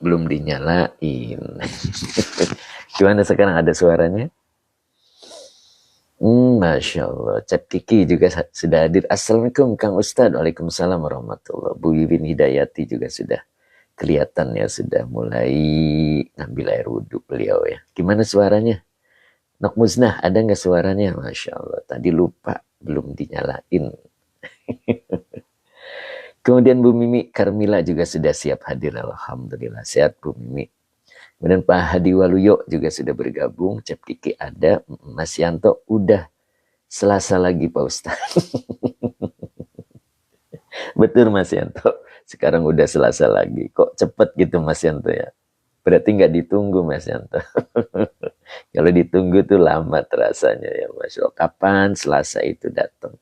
belum dinyalain. Gimana sekarang, ada suaranya? Masya Allah. Cep Kiki juga sudah hadir. Assalamualaikum Kang Ustadz. Waalaikumsalam warahmatullah. Bu Wiwin Hidayati juga sudah kelihatan ya, sudah mulai ngambil air wudhu beliau ya. Gimana suaranya? Nok Muznah, ada nggak suaranya? Masya Allah. Tadi lupa, belum dinyalain. Kemudian Bu Mimi Karmila juga sudah siap hadir. Alhamdulillah sehat Bu Mimi. Kemudian Pak Hadi Waluyo juga sudah bergabung. Cep Kiki ada. Mas Yanto udah Selasa lagi Pak Ustadz. Betul Mas Yanto. Sekarang udah Selasa lagi. Kok cepet gitu Mas Yanto ya? Berarti nggak ditunggu Mas Yanto. Kalau ditunggu tuh lama terasanya ya Mas. Kapan Selasa itu datang?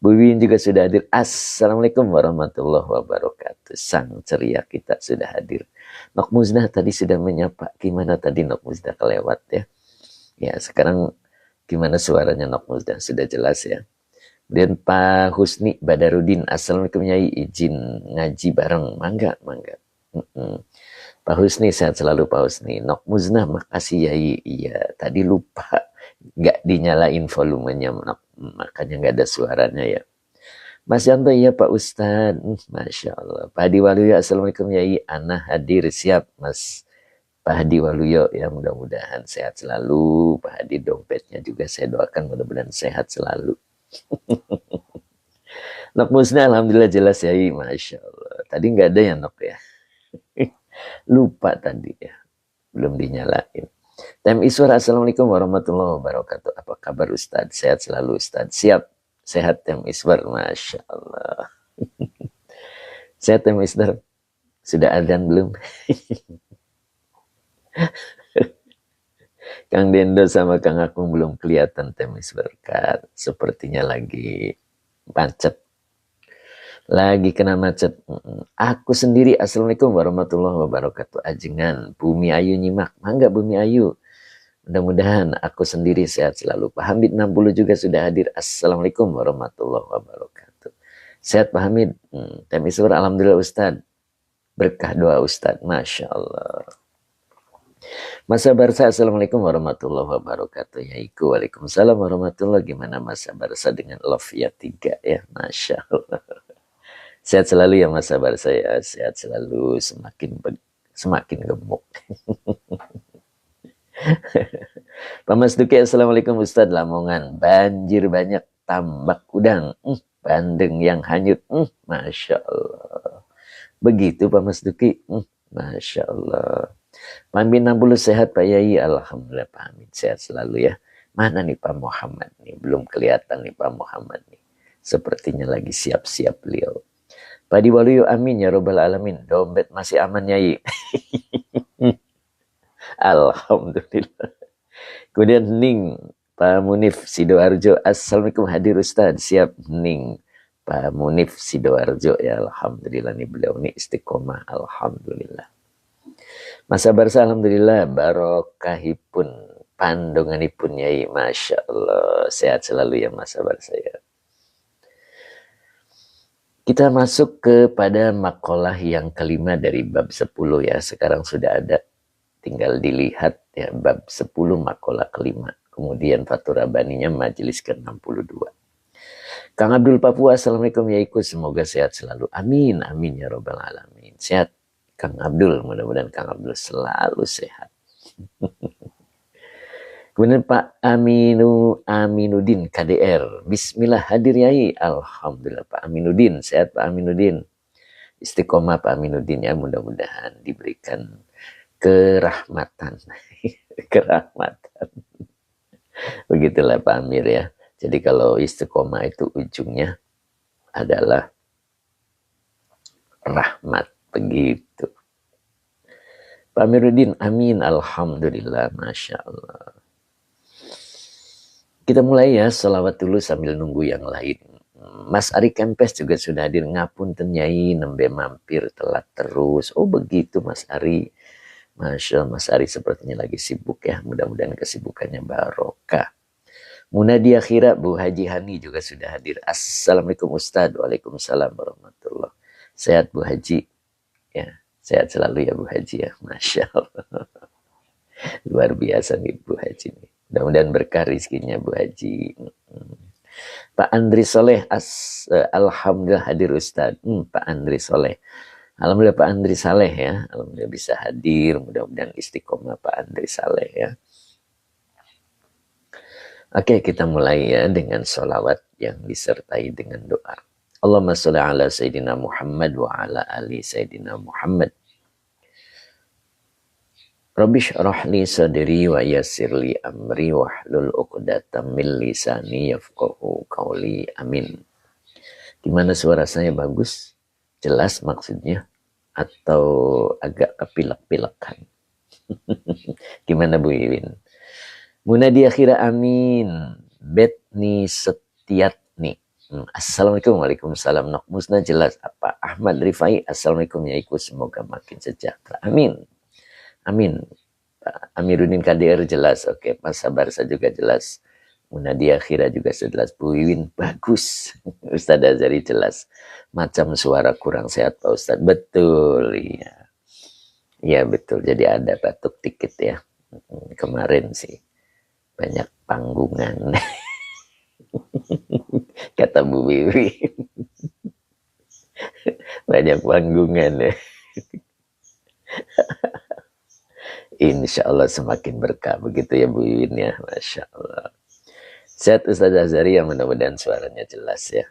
Bu Win juga sudah hadir. Assalamualaikum warahmatullahi wabarakatuh. Sang ceria kita sudah hadir. Nok Muznah tadi sudah menyapa. Gimana tadi Nok Muznah kelewat ya? Ya sekarang gimana suaranya Nok Muznah? Sudah jelas ya. Dan Pak Husni Badarudin. Assalamualaikum Nyai. Izin ngaji bareng. Mangga. Pak Husni sehat selalu Pak Husni. Nok Muznah makasih Yai. Iya tadi lupa. Nggak dinyalain volumenya, makanya nggak ada suaranya ya. Mas Yanto, iya Pak Ustadz. Masya Allah. Pak Hadi Waluyo, Assalamualaikum Yai. Ana hadir, siap Mas Pak Hadi Waluyo ya, mudah-mudahan sehat selalu. Pak Hadi dompetnya juga saya doakan mudah-mudahan sehat selalu. Nok Musna, Alhamdulillah jelas Yai. Masya Allah. Tadi nggak ada ya Nok ya. Lupa tadi ya, belum dinyalain. Tem Iswar, Assalamualaikum warahmatullahi wabarakatuh. Apa kabar Ustadz? Sehat selalu Ustadz. Siap. Sehat Tem Iswar. Masya Allah. Sehat Tem Iswar. Sudah adzan belum? Kang Dendo sama Kang Akung belum kelihatan Tem Iswar. Sepertinya lagi macet. Lagi kena macet. Aku sendiri, Assalamualaikum warahmatullahi wabarakatuh. Ajengan, Bumi Ayu nyimak. Mangga Bumi Ayu. Mudah-mudahan aku sendiri sehat selalu. Pak Hamid 60 juga sudah hadir. Assalamualaikum warahmatullahi wabarakatuh. Sehat Pak Hamid. Tem Iswar, Alhamdulillah Ustadz. Berkah doa Ustadz. Masya Allah. Masa Barsa, Assalamualaikum warahmatullahi wabarakatuh. Yaiku, Waalaikumsalam warahmatullahi. Gimana Masa Barsa dengan Love ya 3 ya. Masya Allah. Sehat selalu ya Mas Sabar saya, sehat selalu, semakin gemuk. Pak Mas Duki, Assalamualaikum Ustadz. Lamongan, banjir banyak, tambak udang, bandeng yang hanyut, Masya Allah. Begitu Pak Mas Duki, Masya Allah. Pak Amin 60 sehat Pak Yai, Alhamdulillah Pak Amin sehat selalu ya. Mana nih Pak Muhammad nih, belum kelihatan nih Pak Muhammad nih. Sepertinya lagi siap-siap beliau. Pak Hadi Waluyo, amin ya robbal alamin. Dompet masih aman Yai. Alhamdulillah. Kemudian Ning, Pak Munif Sidoarjo. Assalamualaikum hadir Ustadz. Siap Ning. Pak Munif Sidoarjo ya. Alhamdulillah nih beliau nih istiqomah. Alhamdulillah. Masa Barsa Alhamdulillah. Barokahipun. Pandonganipun Yai. Masya Allah. Sehat selalu ya Masa Barsa ya. Kita masuk kepada makalah yang kelima dari bab 10 ya. Sekarang sudah ada. Tinggal dilihat ya bab 10 makalah kelima. Kemudian Fathur Rabbaninya majelis ke-62. Kang Abdul Papua, Assalamualaikum Yaiku. Semoga sehat selalu. Amin. Amin ya robbal alamin. Sehat Kang Abdul. Mudah-mudahan Kang Abdul selalu sehat. Kemudian Pak Aminuddin KDR. Bismillah hadir Yai. Alhamdulillah Pak Aminuddin. Sehat Pak Aminuddin. Istiqomah Pak Aminuddin ya. Mudah-mudahan diberikan kerahmatan. Kerahmatan. Begitulah Pak Amir ya. Jadi kalau istiqomah itu ujungnya adalah rahmat. Begitu. Pak Amiruddin. Amin. Alhamdulillah. Masya Allah. Kita mulai ya, sholawat dulu sambil nunggu yang lain. Mas Ari Kempes juga sudah hadir. Ngapunten Nyai, nembe mampir telat terus. Oh begitu Mas Ari. Masya Allah, Mas Ari sepertinya lagi sibuk ya. Mudah-mudahan kesibukannya barokah. Munadia Khira, Bu Haji Hani juga sudah hadir. Assalamualaikum Ustadz. Waalaikumsalam warahmatullahi. Sehat Bu Haji. Ya, Sehat selalu ya Bu Haji ya. Masya Allah. Luar biasa nih Bu Haji nih. Mudah-mudahan berkah rizkinya Bu Haji. Pak Andri Soleh, Alhamdulillah hadir Ustadz. Pak Andri Soleh. Alhamdulillah Pak Andri Saleh ya. Alhamdulillah bisa hadir. Mudah-mudahan istiqomah Pak Andri Saleh ya. Oke, kita mulai ya dengan sholawat yang disertai dengan doa. Allahumma sholli ala Sayyidina Muhammad wa ala ali Sayyidina Muhammad. Rabbi shrah li sadri wa yassir li amri wahlul 'uqdatam min lisani yafqahu qawli. Amin. Gimana suara saya bagus? Jelas maksudnya? Atau agak kepilek-pilekan? Gimana Bu Iwin? Munadi akhira amin. Betni setiatni. Assalamualaikum. Waalaikumsalam. Nok musnah jelas apa? Ahmad Rifai. Assalamualaikum ya iku. Semoga makin sejahtera. Amin. Amin. Pak Amiruddin KDR jelas. Oke, Mas Sabarsa juga jelas. Munadi akhira juga jelas. Bu Iwin bagus. Ustadz Azhari jelas. Macam suara kurang sehat Pak Ustadz. Betul ya. Iya betul. Jadi ada batuk dikit ya. Kemarin sih banyak panggungan. Kata Bu Wiwi. Banyak panggungan ya. Insya Allah semakin berkah. Begitu ya Bu Wiwin ya. Masya Allah. Sehat Ustadz Azhari yang mudah-mudahan suaranya jelas ya.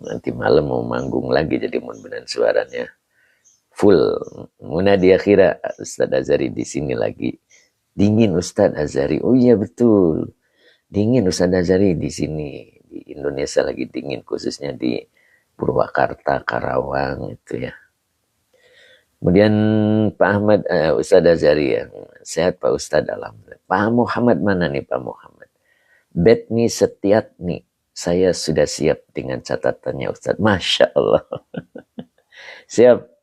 Nanti malam mau manggung lagi jadi mudah-mudahan suaranya full. Munadi akhira Ustadz Azhari di sini lagi. Dingin Ustadz Azhari. Oh iya betul. Dingin Ustadz Azhari di sini. Di Indonesia lagi dingin. Khususnya di Purwakarta, Karawang itu ya. Kemudian Pak Ahmad, Ustadz Azhari ya. Sehat Pak Ustadz alhamdulillah. Pak Muhammad mana nih Pak Muhammad? Betni Setiatni. Saya sudah siap dengan catatannya Ustadz. Masya Allah. Siap.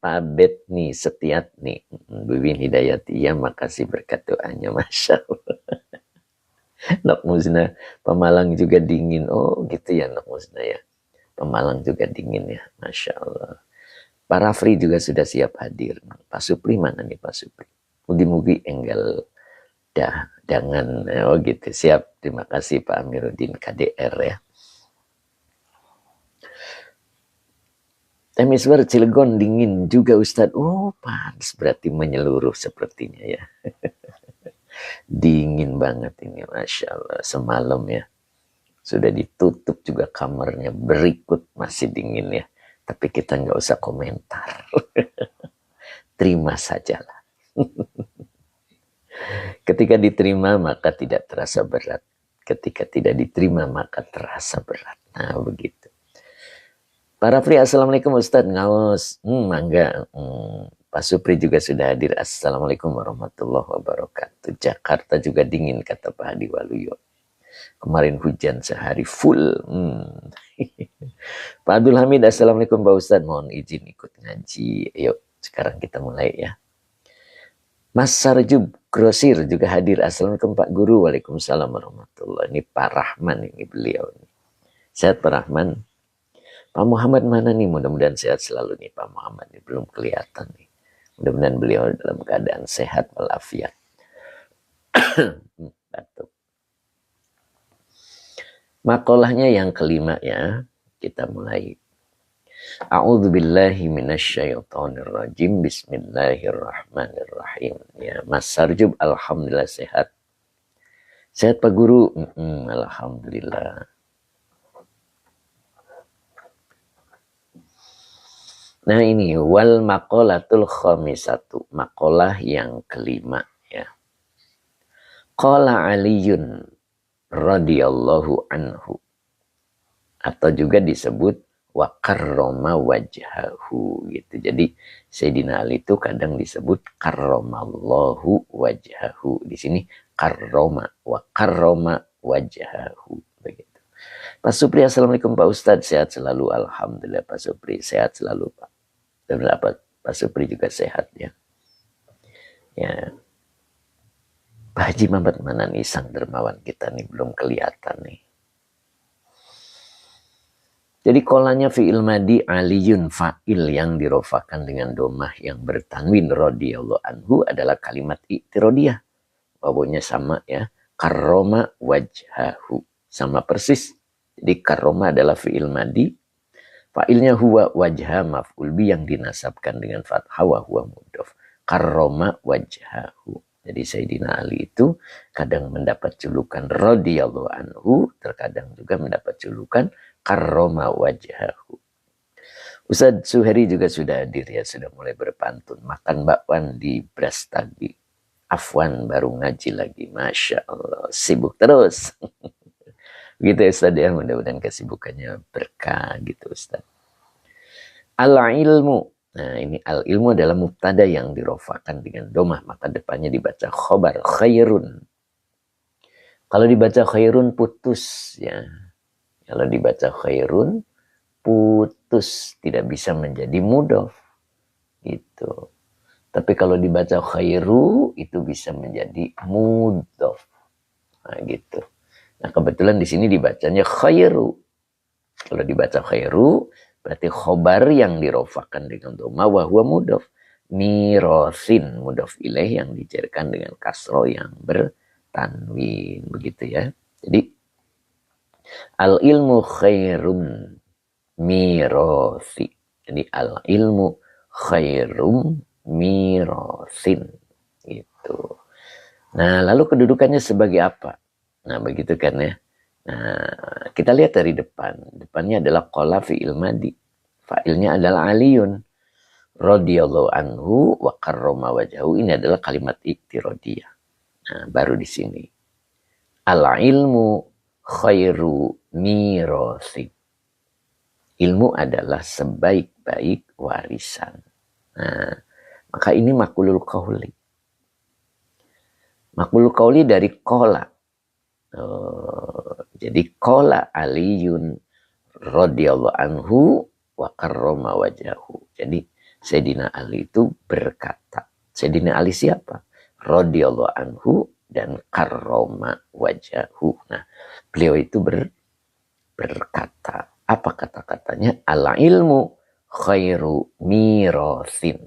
Pak Betni Setiatni. Bibin Hidayati. Ya makasih berkat doanya. Masya Allah. Nok Musna. Pemalang juga dingin. Oh gitu ya Nok Musna ya. Pemalang juga dingin ya. Masya Allah. Pak Rafri juga sudah siap hadir. Pak Supri mana nih Pak Supri? Mugi-mugi enggal jangan. Oh gitu. Siap. Terima kasih Pak Amiruddin KDR ya. Temiswer Cilegon dingin juga Ustadz. Oh panas berarti menyeluruh sepertinya ya. Dingin banget ini Masya Allah. Semalam ya. Sudah ditutup juga kamarnya. Berikut masih dingin ya. Tapi kita nggak usah komentar. Terima sajalah. Ketika diterima maka tidak terasa berat. Ketika tidak diterima maka terasa berat. Nah begitu. Pak Rafri, Assalamualaikum Ustadz. Ngaos. Mangga. Pak Supri juga sudah hadir. Assalamualaikum warahmatullahi wabarakatuh. Jakarta juga dingin kata Pak Hadi Waluyo. Kemarin hujan sehari full. Pak Abdul Hamid, Assalamualaikum Pak Ustadz. Mohon izin ikut ngaji. Yuk, sekarang kita mulai ya. Mas Sarjub Grosir juga hadir. Assalamualaikum Pak Guru. Waalaikumsalam warahmatullahi. Ini Pak Rahman ini beliau. Sehat Pak Rahman. Pak Muhammad mana nih? Mudah-mudahan sehat selalu nih Pak Muhammad. Ini belum kelihatan nih. Mudah-mudahan beliau dalam keadaan sehat walafiat. Batuk. Makolahnya yang kelima ya. Kita mulai. A'udzubillahi minasyaitonirrajim. Bismillahirrahmanirrahim. Ya, Mas Sarjub alhamdulillah sehat. Sehat Pak Guru? Alhamdulillah. Nah ini wal maqalatul khamisatu. Maqalah yang kelima ya. Qala Aliyun radhiyallahu anhu. Atau juga disebut wa karrama wajhahu gitu. Jadi Sayyidina Ali itu kadang disebut karramallahu wajhahu. Di sini karrama wa karrama wajhahu begitu. Pak Supri, Assalamualaikum Pak Ustadz. Sehat selalu. Alhamdulillah Pak Supri. Sehat selalu Pak. Dan Pak Supri juga sehat ya. Ya. Pak Haji Mamat mana nih sang dermawan kita nih belum kelihatan nih. Jadi kolanya fi'il madi aliyun fa'il yang dirofakan dengan domah yang bertanwin radhiyallahu anhu adalah kalimat i'tirodiyah. Wawunya sama ya. Karroma wajhahu. Sama persis. Jadi karroma adalah fi'il madi. Fa'ilnya huwa wajha maf'ul bi yang dinasabkan dengan fathah wa huwa mudhof. Karroma wajhahu. Jadi Sayyidina Ali itu kadang mendapat julukan radhiyallahu anhu, terkadang juga mendapat julukan karroma wajhahu. Ustadz Suheri juga sudah hadir ya, sudah mulai berpantun. Makan bakwan di Brastagi. Afwan baru ngaji lagi. Masya Allah, sibuk terus. Gitu Ustadz ya, mudah-mudahan kesibukannya berkah gitu Ustadz. Al-ilmu. Nah ini al-ilmu adalah mubtada yang dirofakan dengan domah. Maka depannya dibaca khobar khairun. Kalau dibaca khairun putus ya. Kalau dibaca khairun putus. Tidak bisa menjadi mudhof. Gitu. Tapi kalau dibaca khairu itu bisa menjadi mudhof. Nah gitu. Nah kebetulan di sini dibacanya khairu. Kalau dibaca khairu berarti khobar yang dirofakan dengan dhamma wa huwa mudhof. Mirosin mudhof ilaih yang dicairkan dengan kasro yang bertanwin. Begitu ya. Jadi al ilmu khairum mirosi. Jadi al ilmu khairum mirosin. Gitu. Nah lalu kedudukannya sebagai apa? Nah begitu kan ya. Nah, kita lihat dari depan. Depannya adalah qala fi'il madi. Fa'ilnya adalah aliyun. Radhiyallahu anhu wa karrama wajhahu. Ini adalah kalimat i'tirodiyah. Nah, baru di sini. Al-ilmu khairu mirasi. Ilmu adalah sebaik-baik warisan. Nah, maka ini maqulul qauli. Maqulul qauli dari qala. Jadi qala aliyun radhiyallahu anhu wa karrama wajhahu. Jadi Sayyidina Ali itu berkata. Sayyidina Ali siapa? Radhiyallahu anhu dan karrama wajhahu. Nah, beliau itu berkata. Apa kata-katanya? Al ilmu khairu mirasin.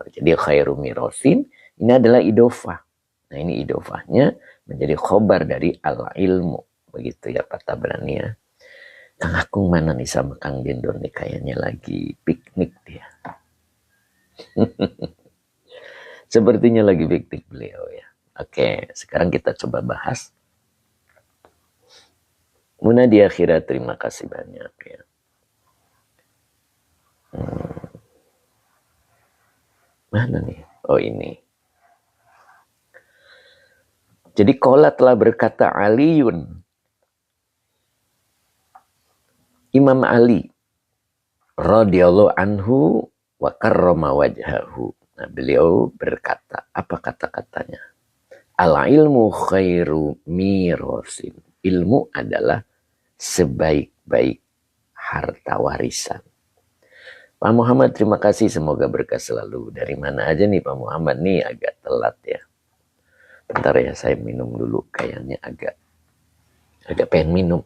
Jadi khairu mirasin ini adalah idofah. Nah, ini idofahnya menjadi khobar dari al-ilmu. Begitu ya Pak Tabrani ya. Kang Akung mana nih sama Kang Gendon nih, kayaknya lagi piknik dia. Sepertinya lagi piknik beliau ya. Oke, sekarang kita coba bahas. Muna di akhirat, terima kasih banyak ya. Mana nih? Oh ini. Jadi qala telah berkata Aliun. Imam Ali radhiyallahu anhu wa karrama wajhahu. Nah, beliau berkata, apa kata-katanya? Al ilmu khairu mirasin. Ilmu adalah sebaik-baik harta warisan. Pak Muhammad, terima kasih, semoga berkah selalu. Dari mana aja nih Pak Muhammad nih, agak telat ya. Bentar ya, saya minum dulu. Kayaknya agak pengen minum.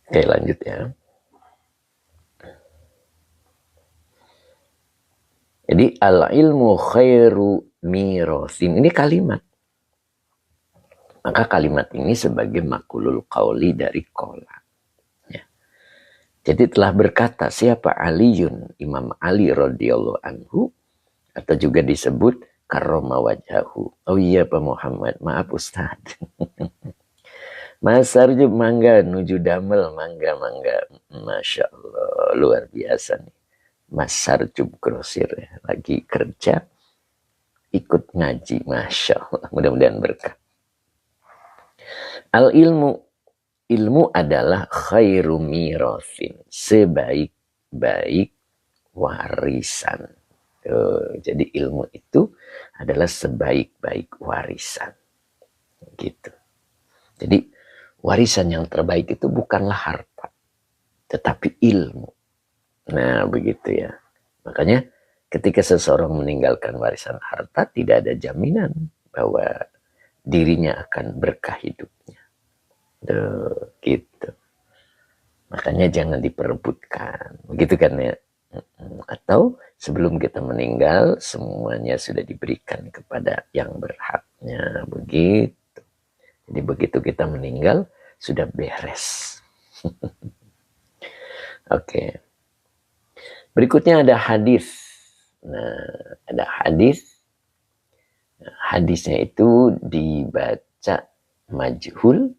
Oke, lanjut ya. Jadi al-ilmu khairu mirasin. Ini kalimat. Maka kalimat ini sebagai maqulul qauli dari qala. Ya. Jadi telah berkata siapa Aliun, Imam Ali radhiyallahu anhu, atau juga disebut karrama wajhahu. Oh iya Pak Muhammad, maaf Ustaz. Mas Sarjub mangga nuju damel, mangga. Masya Allah, luar biasa nih. Mas Sarjub Grosir ya, lagi kerja, ikut ngaji, Masya Allah, mudah-mudahan berkah. Al ilmu adalah khairu mirasin, sebaik-baik warisan. Jadi ilmu itu adalah sebaik-baik warisan. Gitu. Jadi warisan yang terbaik itu bukanlah harta, tetapi ilmu. Nah, begitu ya. Makanya ketika seseorang meninggalkan warisan harta, tidak ada jaminan bahwa dirinya akan berkah hidupnya. Gitu. Makanya jangan diperebutkan. Begitu kan ya. Atau sebelum kita meninggal, semuanya sudah diberikan kepada yang berhaknya. Begitu. Jadi begitu kita meninggal, sudah beres. Oke. Berikutnya ada hadis. Nah, ada hadis. Hadisnya itu dibaca majhul,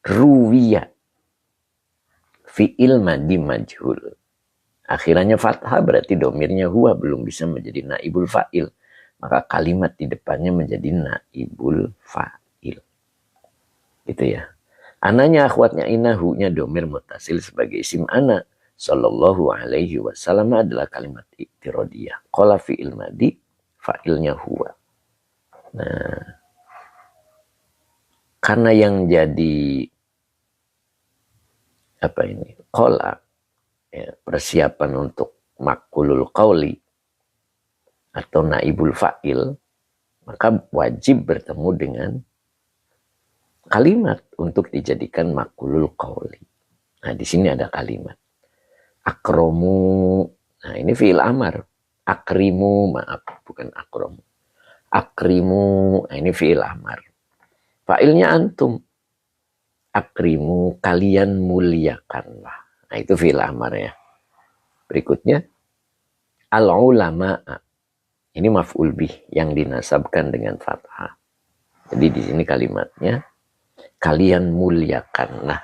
ruwiya, fi'il madi majhul. Akhirnya fathah berarti domirnya huwa, belum bisa menjadi naibul fa'il. Maka kalimat di depannya menjadi naibul fa'il. Gitu ya. Ananya, akhwatnya, inahunya domir mutasil sebagai isim ana. Sallallahu alaihi wasallam adalah kalimat iktirodiyah. Qala fi'il madi, fa'ilnya huwa. Nah, karena yang jadi apa ini? Qala, ya, persiapan untuk makulul qauli atau naibul fa'il, maka wajib bertemu dengan kalimat untuk dijadikan makulul qauli. Nah, di sini ada kalimat. Akromu, nah ini fi'il amar. Akrimu, maaf, bukan akromu. Akrimu, nah ini fi'il amar. Fa'ilnya antum. Akrimu, kalian muliakanlah. Nah itu fi'il amar ya. Berikutnya, al-ulama. Ini maf'ul bih yang dinasabkan dengan fathah. Jadi di sini kalimatnya, kalian muliakanlah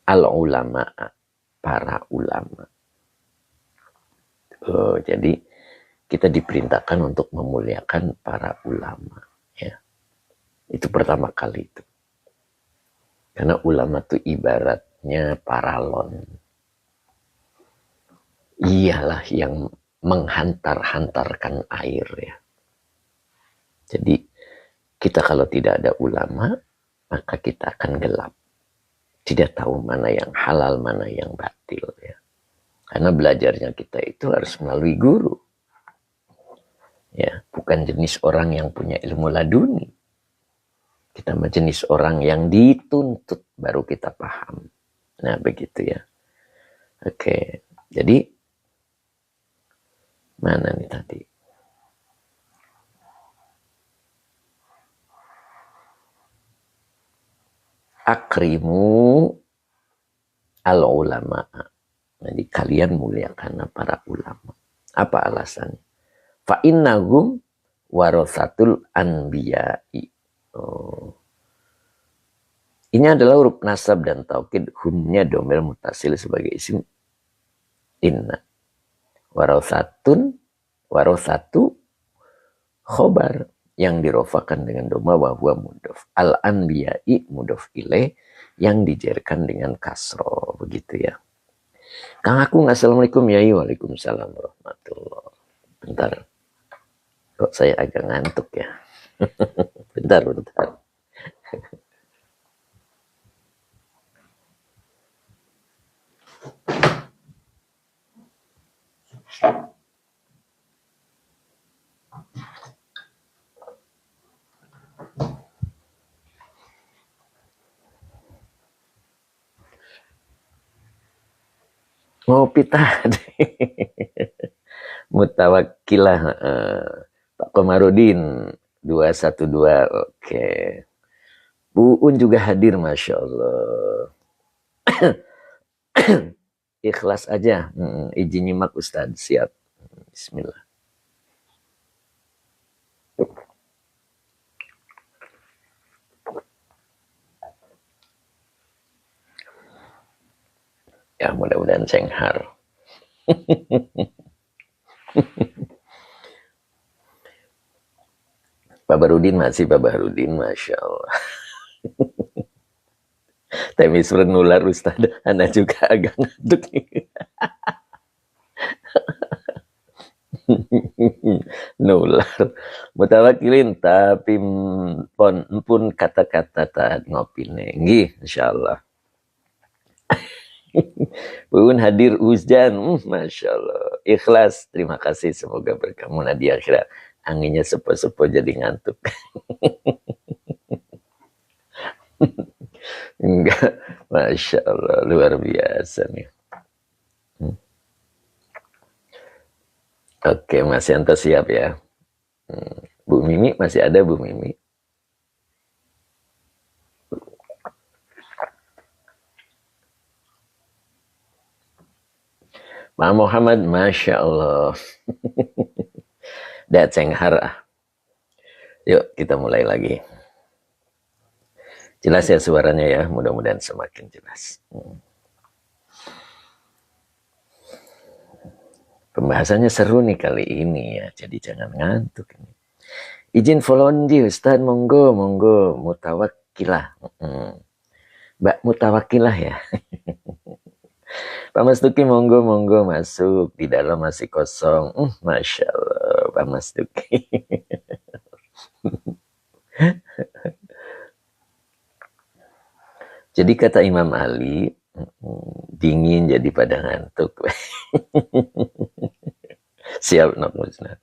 al-ulama, para ulama. Jadi kita diperintahkan untuk memuliakan para ulama. Ya. Itu pertama kali itu. Karena ulama itu ibaratnya paralon. Iyalah yang menghantar-hantarkan air ya. Jadi kita kalau tidak ada ulama, maka kita akan gelap. Tidak tahu mana yang halal, mana yang batil ya. Karena belajarnya kita itu harus melalui guru. Ya, bukan jenis orang yang punya ilmu laduni. Kita jenis orang yang dituntut baru kita paham. Nah, begitu ya. Oke. Jadi mana nih tadi? Akrimu al-ulama. Jadi kalian muliakan para ulama. Apa alasannya? Fa innahum warasatul anbiya'i. Ini adalah huruf nasab dan taukid. Humnya domir mutasil sebagai isim inna. Warasatu khobar yang dirofakan dengan doma wahwa mudof. Al-anbiya'i mudof ilaih yang dijerkan dengan kasro. Begitu ya. Kang Akung, assalamualaikum ya. Waalaikumsalam warahmatullahi. Bentar. Kok saya agak ngantuk ya. bentar. Ngopi tadi. Mutawakkilah. Pak Komarudin 212. Oke. Bu Un juga hadir, Masya Allah. Ikhlas aja. Izin nyimak Ustadz. Siap. Bismillah. Ya mudah-mudahan cenghar. Pak Barudin masih Pak Barudin, Masya Allah. Temis bernular Ustaz, Anda juga agak ngantuk nih. nular. Mutawakilin tapi pun kata-kata tak ngopi nggih insyaallah. Pun hadir hujan, masya Allah. Ikhlas, terima kasih. Semoga berkamu di akhirat. Anginnya sepo-sepo jadi ngantuk. Enggak, masya Allah, luar biasa nih. Oke, Mas Yanto siap ya. Bu Mimi masih ada, Bu Mimi? Pak Muhammad, masya Allah. Dateng harah. Yuk kita mulai lagi. Jelas ya suaranya ya, mudah-mudahan semakin jelas. Pembahasannya seru nih kali ini ya, jadi jangan ngantuk. Izin volunteer Ustaz, monggo, mutawakilah. Mbak mutawakilah ya. Pak Mas Duki monggo masuk, di dalam masih kosong. Masya Allah Pak Mas Duki. Jadi kata Imam Ali, dingin jadi pada ngantuk. Siap Nok Musnad.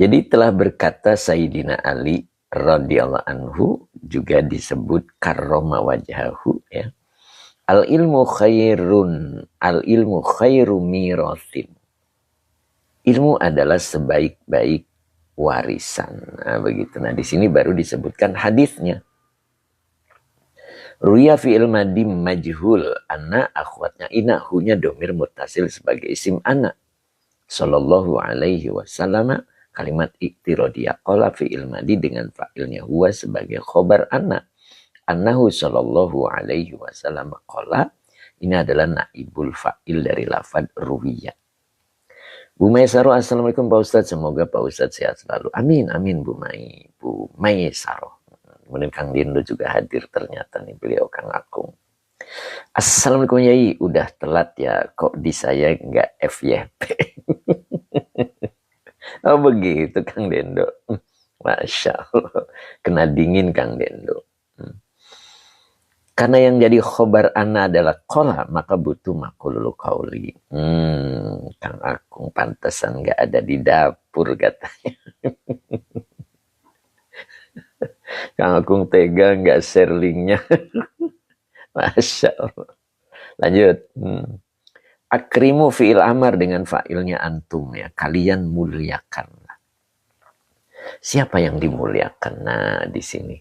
Jadi telah berkata Sayyidina Ali radhiyallahu anhu, juga disebut karrama wajhahu ya. Al ilmu khairu mirasin. Ilmu adalah sebaik-baik warisan. Nah, begitu. Nah, di sini baru disebutkan hadisnya. Ruya fi'il madim majhul anna akhwatnya ina, hunya domir mutasil sebagai isim anak. Sallallahu alaihi wasallam, kalimat iktirodiyah qala fi'il madi dengan fa'ilnya huwa sebagai khobar anak. Annahu sallallahu alaihi wasallam qala, ini adalah naibul fa'il dari lafad ruwiyah. Bu Maisaro, assalamualaikum Pak Ustadz, semoga Pak Ustadz sehat selalu. Amin Bu Maisaro. Kemudian Kang Dindo juga hadir ternyata nih, beliau Kang Akung. Assalamualaikum Yai, udah telat ya, kok di saya nggak FYP. Oh begitu Kang Dendo. Masya Allah, kena dingin Kang Dendo. Karena yang jadi khobar ana adalah kola, maka butuh makulul kauli. Kang Akung pantesan nggak ada di dapur katanya. Kang Akung tega nggak share linknya. Masya Allah. Lanjut. Akrimu fi'il amar dengan fa'ilnya antum ya. Kalian muliakanlah. Siapa yang dimuliakan? Nah di sini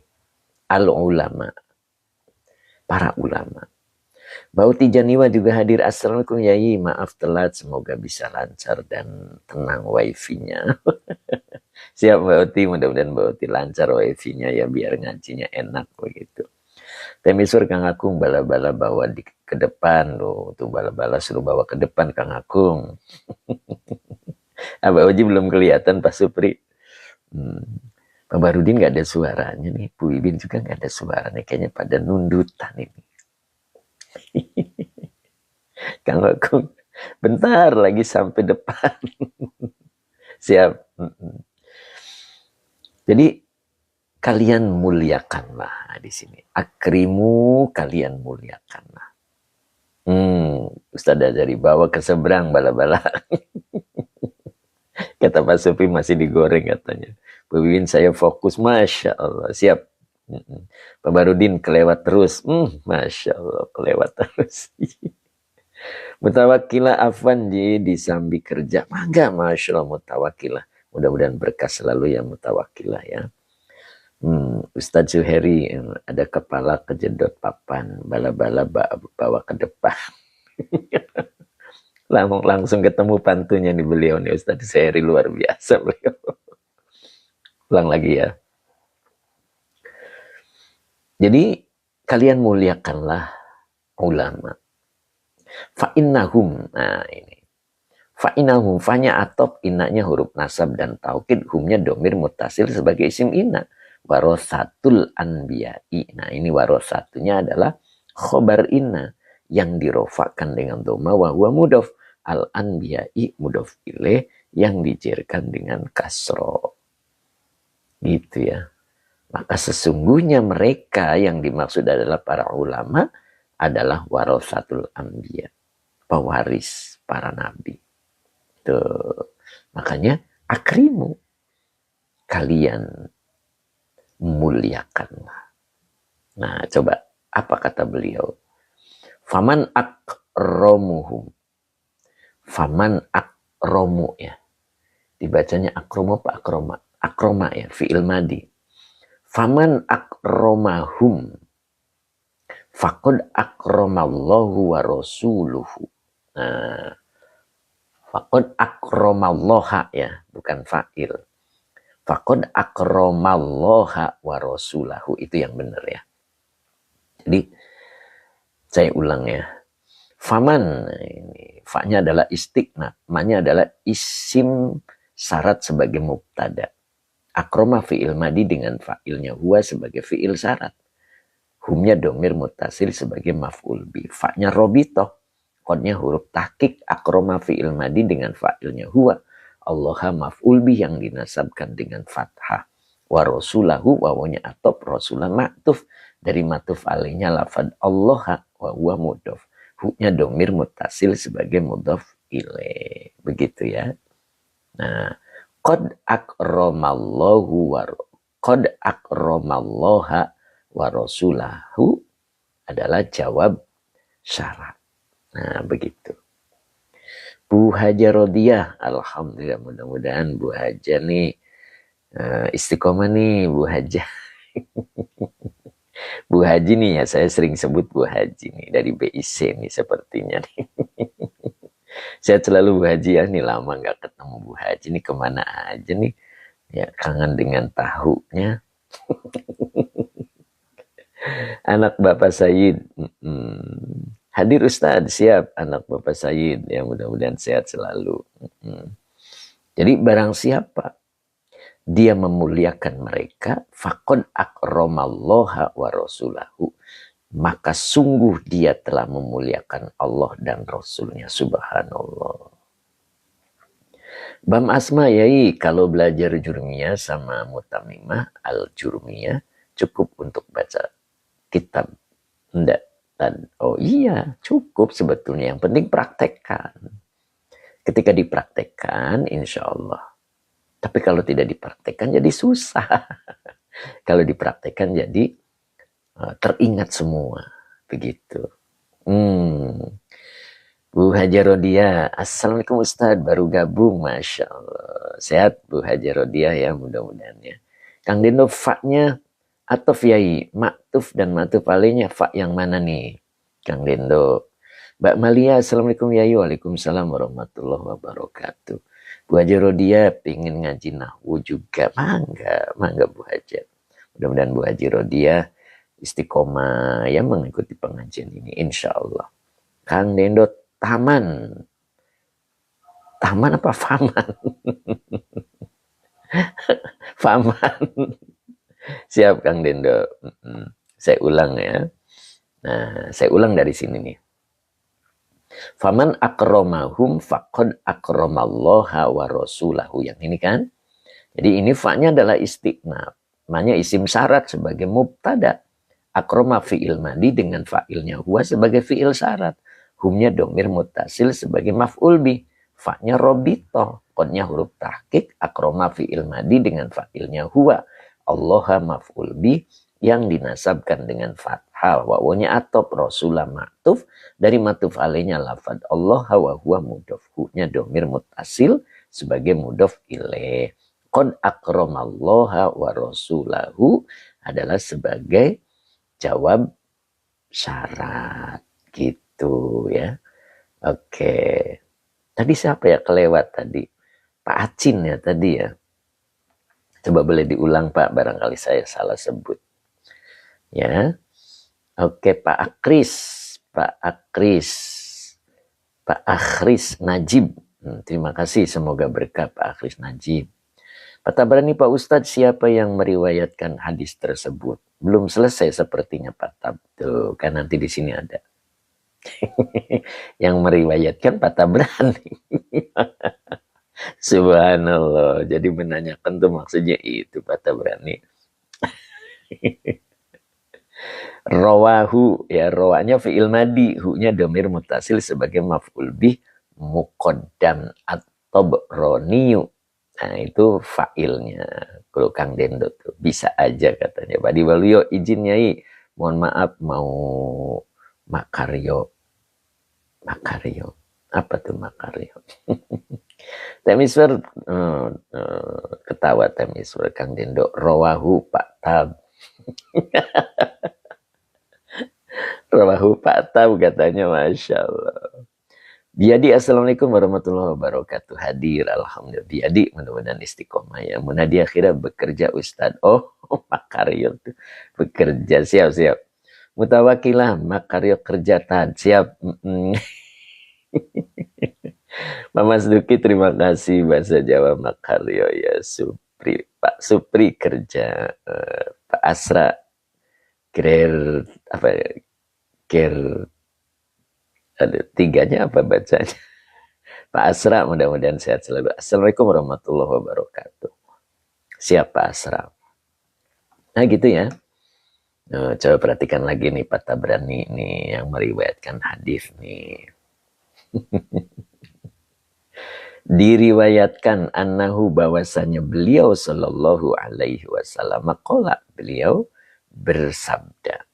al ulama. Para ulama. Bauti Janiwa juga hadir. Assalamualaikum Yai, maaf telat, semoga bisa lancar dan tenang wifi-nya. Siap Bauti, mudah-mudahan Bauti lancar wifi-nya ya, biar ngajinya enak begitu. Temisur Kang Akung, bala-bala bawa ke depan loh, tuh bala-bala suruh bawa ke depan Kang Akung. Abah Oji belum kelihatan Pak Supri. Pak Barudin gak ada suaranya nih, Bu Ibin juga gak ada suaranya, kayaknya pada nundutan ini. Kang Akung, bentar lagi sampai depan. Siap. Jadi kalian muliakanlah di sini. Akrimu, kalian muliakanlah. Ustaz dari bawa ke seberang bala-bala. Kata Pak Supri masih digoreng katanya. Bu Wiwin saya fokus, Masya Allah, siap. Pak Barudin kelewat terus, Masya Allah, kelewat terus. Mutawakilah Afwan disambi kerja, mangga Masya Allah mutawakilah. Mudah-mudahan berkah selalu ya mutawakilah ya. Ustadz Zuheri, ada kepala kejedot papan, bala-bala bawa ke depan. Langsung ketemu pantunya nih beliau nih, Ustadz Zuheri luar biasa beliau. Ulang lagi ya. Jadi kalian muliakanlah ulama. Fa'innahum, nah ini. Fa'innahum, fanya atop, innanya huruf nasab dan taukid, humnya domir mutasil sebagai isim inna. Warosatul anbiya'i. Nah ini warosatunya adalah khobar inna yang dirofakan dengan doma wa huwa mudhof. Al anbiya'i mudhof ilaih yang dijerkan dengan kasro. Gitu ya. Maka sesungguhnya mereka yang dimaksud adalah para ulama adalah warasatul anbiya, pewaris para nabi. Tuh. Makanya akrimu, kalian muliakanlah. Nah, coba apa kata beliau? Faman akromuhum. Faman akromu ya. Dibacanya akromu apa akroma? Akroma ya, fi'il madi. Faman akromahum. Faqad akromallahu wa rasuluhu. Nah, faqad akromallaha ya, bukan fa'il. Faqad akromallaha wa rasulahu. Itu yang benar ya. Jadi, saya ulang ya. Faman, ini fa-nya adalah istiqna, ma-nya adalah isim syarat sebagai mubtada. Akroma fi'il madi dengan fa'ilnya huwa sebagai fi'il syarat. Humnya domir mutasil sebagai maf'ul bi. Fa-nya robitoh, kodnya huruf tahqiq. Akroma fi'il madi dengan fa'ilnya huwa. Allaha maf'ul bi yang dinasabkan dengan fathah. Wa rasulahu wawunya atop, rasulah ma'tuf. Dari matuf alainya lafad Allaha wa huwa mudhof. Hu-nya domir mutasil sebagai mudhof ilaih. Begitu ya. Nah, qad akramallahu wa qad akramallaha wa rasulahu adalah jawab syarat. Nah, begitu. Bu Haja Rodiyah, alhamdulillah, mudah-mudahan Bu Haja nih istiqomah nih Bu Haja. Bu Haji nih ya, saya sering sebut Bu Haji nih dari BIC nih sepertinya nih. Saya selalu Bu Haji ya, nih lama nggak ketemu Bu Haji nih, kemana aja nih, ya kangen dengan tahunya. Anak Bapak Said, hadir Ustadz, siap anak Bapak Said, ya mudah-mudahan sehat selalu. Jadi barang siapa dia memuliakan mereka, faqad akramallaha wa rasulahu, maka sungguh dia telah memuliakan Allah dan Rasulnya. Subhanallah. Bam Asma yai, kalau belajar jurmiyah sama mutamimah al-jurmiyah cukup untuk baca kitab. Enggak. Oh iya, cukup sebetulnya. Yang penting praktekkan. Ketika dipraktekkan, insya Allah. Tapi kalau tidak dipraktekkan jadi susah. Kalau dipraktekkan jadi teringat semua. Begitu. Bu Haja Rodia, assalamualaikum Ustadz, baru gabung, Masya Allah. Sehat Bu Haja Rodia ya, mudah-mudahan ya. Kang Dendo, fa-nya atof yai, maktuf dan matuf alainya fa yang mana nih? Kang Dendo. Mbak Malia, assalamualaikum yai, waalaikumsalam warahmatullahi wabarakatuh. Bu Haja Rodia pingin ngaji nahwu juga, mangga Bu Haja. Mudah-mudahan Bu Haji Rodia istiqomah ya mengikuti pengajian ini, insya Allah. Kang Dendo, taman apa faman? Faman. Siap Kang Dendo. Saya ulang ya. Nah, saya ulang dari sini nih. Faman akromahum faqad akramallaha wa rasulahu. Yang ini kan. Jadi ini fa-nya adalah istiqnab. Ma-nya isim syarat sebagai mubtada. Akroma fi'il madi dengan fa'ilnya huwa sebagai fi'il syarat. Humnya domir mutasil sebagai maf'ul bi. Fa-nya robito. Qadnya huruf tahqiq. Akroma fi'il madi dengan fa'ilnya huwa. Allaha maf'ul bi yang dinasabkan dengan fathah. Wawunya atop, rasulah ma'tuf. Dari matuf alainya lafad Allah wa huwa mudhof. Hu-nya domir mutasil sebagai mudhof ilaih. Qad akramallaha wa rasulahu adalah sebagai jawab syarat. Gitu ya. Oke. Tadi siapa ya kelewat tadi? Pak Acin ya tadi ya. Coba boleh diulang Pak, barangkali saya salah sebut. Ya. Oke, Pak Akris. Pak Akhris Najib. Terima kasih, semoga berkah Pak Akhris Najib. Pak Tabrani, Pak Ustadz, siapa yang meriwayatkan hadis tersebut? Belum selesai sepertinya Pak Tab. Tuh, kan nanti di sini ada. Yang meriwayatkan Pak Tabrani. Subhanallah. Jadi menanyakan tuh maksudnya itu Pak Tabrani. Rawahu ya rawanya fi'il madi, hu-nya domir mutasil sebagai maf'ul bih muqaddam at-tabraniyu. Nah itu fa'ilnya. Kalau Kang Dendo tuh bisa aja katanya. Pak Diwaluyo izin Nyai. Mohon maaf mau makaryo. Makaryo. Apa tuh makaryo? Temiswer ketawa Temiswer Kang Dendo. Rawahu Pak Tab. Rawahu Pak Tab katanya, Masya Allah. Biadi, assalamualaikum warahmatullahi wabarakatuh. Hadir, alhamdulillah. Biadi, mudah-mudahan istiqomah ya. Munadi akhirnya bekerja Ustadz. Oh, makaryo tuh bekerja, siap-siap. Mutawakilah, makaryo kerja tad, siap. Mama Duki, terima kasih bahasa Jawa makaryo ya. Supri, Pak Supri kerja, Pak Asra ger apa ya? Ger ada tiganya apa bacanya? Pak Asra, mudah-mudahan sehat selalu. Assalamualaikum warahmatullahi wabarakatuh. Siap Pak Asra. Nah gitu ya. Coba perhatikan lagi nih Pak Tabrani nih yang meriwayatkan hadis nih. Diriwayatkan annahu bahwasanya beliau sallallahu alaihi wasallam qala, beliau bersabda.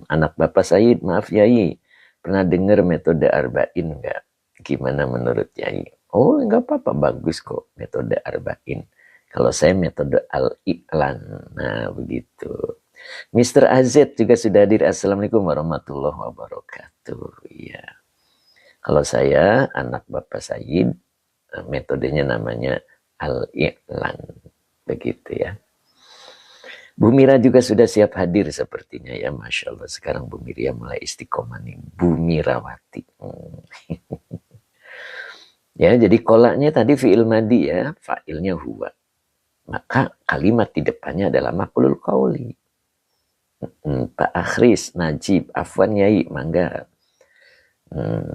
Anak Bapak Said, maaf Yai, pernah dengar metode arba'in enggak? Gimana menurut Yai? Oh, enggak apa-apa, bagus kok metode arba'in. Kalau saya metode al-i'lan. Nah, begitu. Mr. AZ juga sudah hadir. Assalamualaikum warahmatullahi wabarakatuh. Iya. Kalau saya anak Bapak Said, metodenya namanya al-i'lan. Begitu ya. Bu Mira juga sudah siap hadir sepertinya ya. Masya Allah, sekarang Bu Mira mulai istiqomah nih. Bu Mirawati. Ya, jadi kolaknya tadi fi'il madi ya. Fa'ilnya huwa. Maka kalimat di depannya adalah maqulul qauli. Pak Akhris, Najib, Afwan Yai, mangga.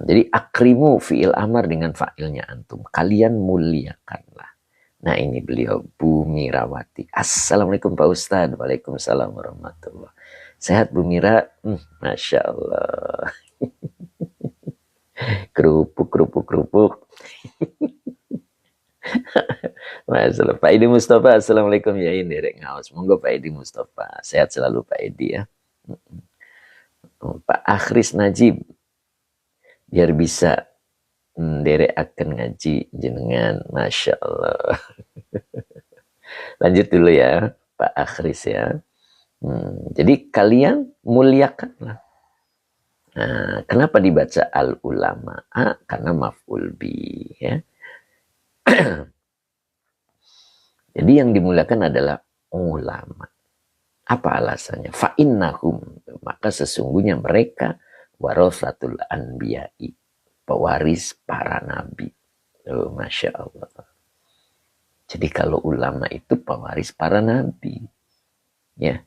Jadi akrimu fi'il amar dengan fa'ilnya antum. Kalian muliakanlah. Nah ini beliau Bu Mirawati. Assalamualaikum Pak Ustadz. Waalaikumsalam warahmatullahi wabarakatuh. Sehat Bu Mira? Masya Allah. Kerupuk. Masya Allah. Pak Edi Mustafa. Assalamualaikum ya ini Derek Ngawas. Monggo Pak Edi Mustafa. Sehat selalu Pak Edi ya. Pak Akhris Najib. Biar bisa derek akan ngaji jenengan. Masya Allah. Lanjut dulu ya Pak Akhris ya. Jadi kalian muliakanlah. Nah, kenapa dibaca al-ulama? Karena maf'ul bi ya. Jadi yang dimuliakan adalah ulama. Apa alasannya? Fa'innahum, maka sesungguhnya mereka warasatul anbiya'i, pewaris para nabi. Oh, Masya Allah. Jadi kalau ulama itu pewaris para nabi, ya,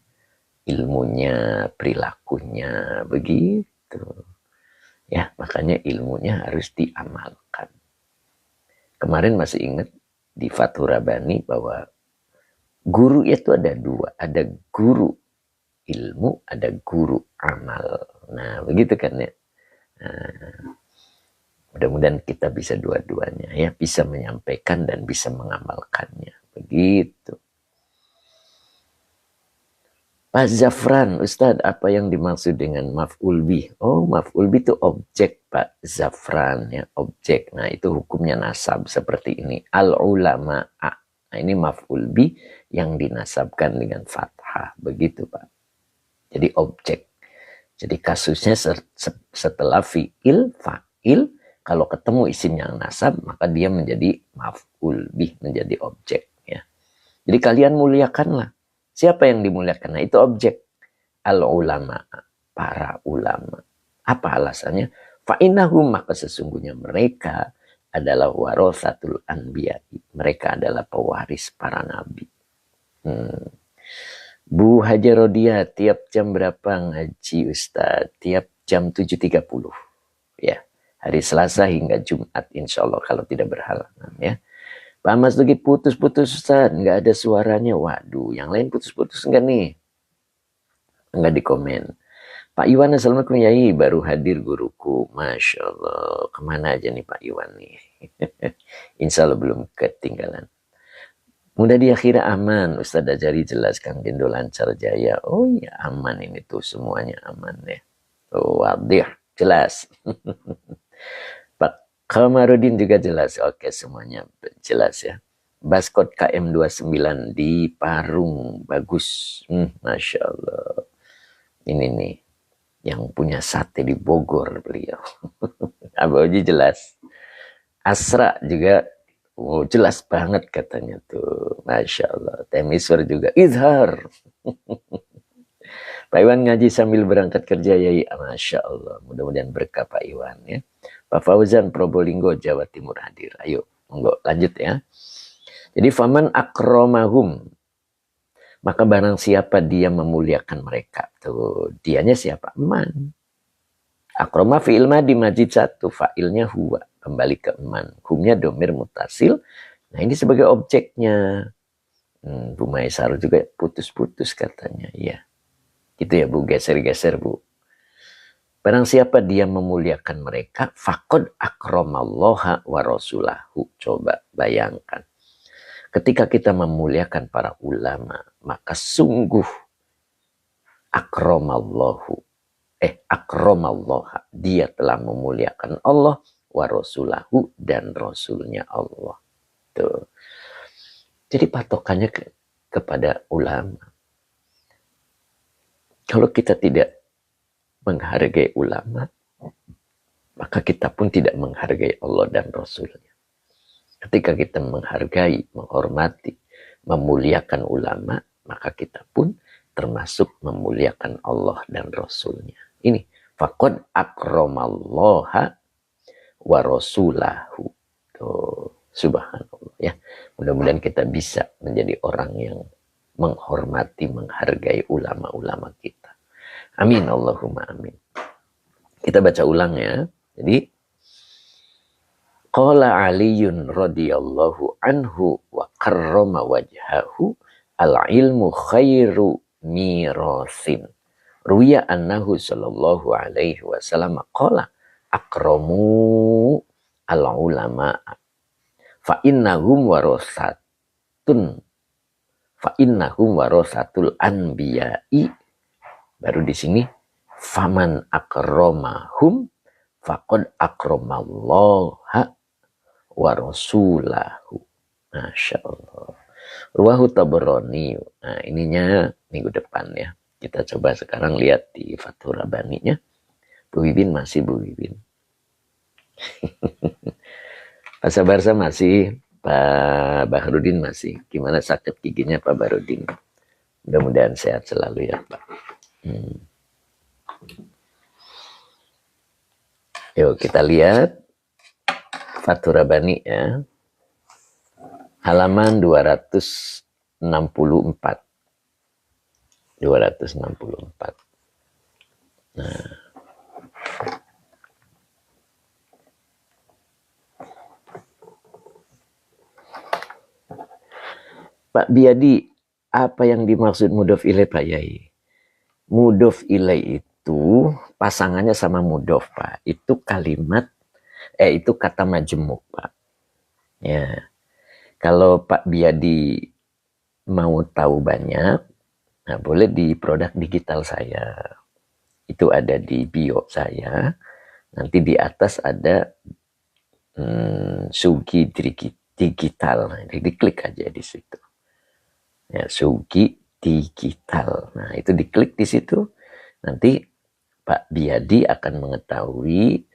ilmunya, perilakunya, begitu. Ya, makanya ilmunya harus diamalkan. Kemarin masih ingat di Fathur Rabbani bahwa guru itu ada dua, ada guru ilmu, ada guru amal. Nah, begitu kan ya. Nah, mudah-mudahan kita bisa dua-duanya ya, bisa menyampaikan dan bisa mengamalkannya. Begitu. Pak Zafran, Ustadz, apa yang dimaksud dengan maf'ul bih? Oh, maf'ul bih itu objek, Pak Zafran ya, objek. Nah, itu hukumnya nasab seperti ini. Al-ulama. Nah, ini maf'ul bih yang dinasabkan dengan fathah. Begitu, Pak. Jadi objek. Jadi kasusnya setelah fi'il, fa'il, kalau ketemu isim yang nasab, maka dia menjadi maf'ul bih, menjadi objek. Ya. Jadi kalian muliakanlah. Siapa yang dimuliakan? Nah, itu objek. Al-ulama, para ulama. Apa alasannya? Fa'innahum, maka sesungguhnya mereka adalah warasatul anbiya'i. Mereka adalah pewaris para nabi. Bu Hajar Rodia, tiap jam berapa ngaji Ustaz? Tiap jam 7.30. Ya. Hari Selasa hingga Jumat insya Allah kalau tidak berhalangan ya. Pak Mas lagi putus-putus Ustaz, nggak ada suaranya. Waduh, yang lain putus-putus enggak nih? Enggak di komen. Pak Iwan, Assalamualaikum Yai, baru hadir guruku. Masya Allah, kemana aja nih Pak Iwan nih? Insya Allah belum ketinggalan. Mudah diakhiri aman, Ustaz Ajari jelaskan Gendo lancar jaya. Oh iya aman ini tuh, semuanya aman ya. Oh, wadih, jelas. Pak Kamarudin juga jelas. Oke, semuanya jelas ya. Baskot KM29 di Parung, bagus. Masya Allah. Ini nih, yang punya sate di Bogor beliau. Abu Oji jelas. Asra juga jelas banget katanya tuh. Masya Allah. Temisur juga izhar. Pak Iwan ngaji sambil berangkat kerja Yai. Masya Allah. Mudah-mudahan berkah Pak Iwan ya. Pak Fauzan Probolinggo Jawa Timur hadir. Ayo monggo lanjut ya. Jadi faman akromahum, maka barang siapa dia memuliakan mereka. Tuh, dianya siapa? Man. Akroma fi'il madi majid satu, fa'ilnya huwa. Kembali ke man. Humnya domir mutasil. Nah ini sebagai objeknya. Bu Maisar juga putus-putus katanya. Iya. Gitu ya Bu, geser-geser Bu. Barang siapa dia memuliakan mereka, faqad akramallaha wa rasulahu. Coba bayangkan. Ketika kita memuliakan para ulama, maka sungguh akramallaha, dia telah memuliakan Allah wa rasulahu dan rasulnya Allah. Tuh. Jadi patokannya kepada ulama. Kalau kita tidak menghargai ulama, maka kita pun tidak menghargai Allah dan Rasulnya. Ketika kita menghargai, menghormati, memuliakan ulama, maka kita pun termasuk memuliakan Allah dan Rasulnya. Ini, faqad akramallaha wa rasulahu. Tuh, subhanallah ya. Mudah-mudahan kita bisa menjadi orang yang menghormati, menghargai ulama-ulama kita. Amin, Allahumma amin. Kita baca ulang ya. Jadi, qala Aliyun radhiyallahu anhu wa karrama wajhahu al-ilmu khairu mirasin. Ruya annahu sallallahu alaihi wasallam qala akramu al-ulama fa innahum warasatul anbiya'i. Baru di sini faman akramahum faqad akramallaha wa rasulahu. Masya Allah. Ruwahu Tabarani. Nah ininya minggu depan ya. Kita coba sekarang lihat di Fathur Rabbaninya. Bu Wibin masih Bu Wibin. Pak Sabarsa masih. Pak Bahrudin masih. Gimana sakit giginya Pak Bahrudin? Mudah-mudahan sehat selalu ya Pak. Yuk kita lihat Fathur Rabbani ya. Halaman 264. 264. Nah. Pak Biadi, apa yang dimaksud mudhof ilaih Pak Yai? Mudhof ilaih itu pasangannya sama mudhof Pak. Itu kalimat, itu kata majemuk Pak. Ya. Kalau Pak Biadi mau tahu banyak, nah boleh di produk digital saya. Itu ada di bio saya. Nanti di atas ada Sugi Digital. Nah, diklik aja di situ. Ya, Sugi Digital. Nah, itu diklik di situ. Nanti Pak Biadi akan mengetahui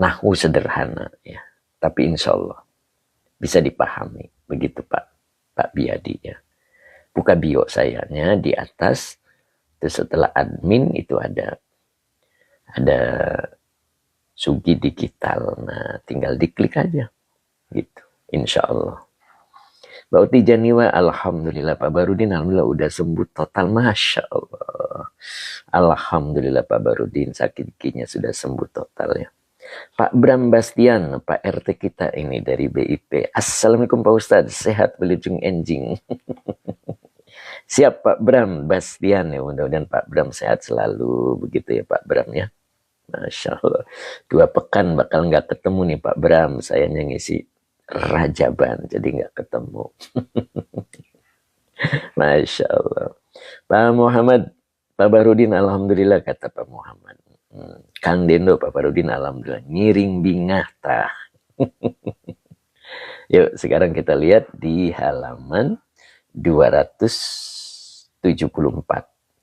nahwu sederhana ya. Tapi insya Allah bisa dipahami. Begitu Pak Biadi ya. Buka bio sayanya di atas. Terus setelah admin itu ada Sugi Digital. Nah, tinggal diklik aja. Gitu. Insya Allah. Mbak Uti Janiwa, alhamdulillah Pak Barudin, alhamdulillah udah sembuh total, masya Allah. Alhamdulillah Pak Barudin, sakit giginya sudah sembuh total ya. Pak Bram Bastian, Pak RT kita ini dari BIP. Assalamualaikum Pak Ustadz, sehat belujung enjing. Siap Pak Bram Bastian ya, mudah-mudahan Pak Bram sehat selalu. Begitu ya Pak Bram ya. Masya Allah. 2 pekan bakal nggak ketemu nih Pak Bram. Sayangnya ngisi Rajaban, jadi nggak ketemu. Masya Allah. Pak Muhammad, Pak Barudin, Alhamdulillah kata Pak Muhammad. Kang Dendo, Pak Barudin, Alhamdulillah. Ngiring bingah tah. Yuk sekarang kita lihat di halaman 274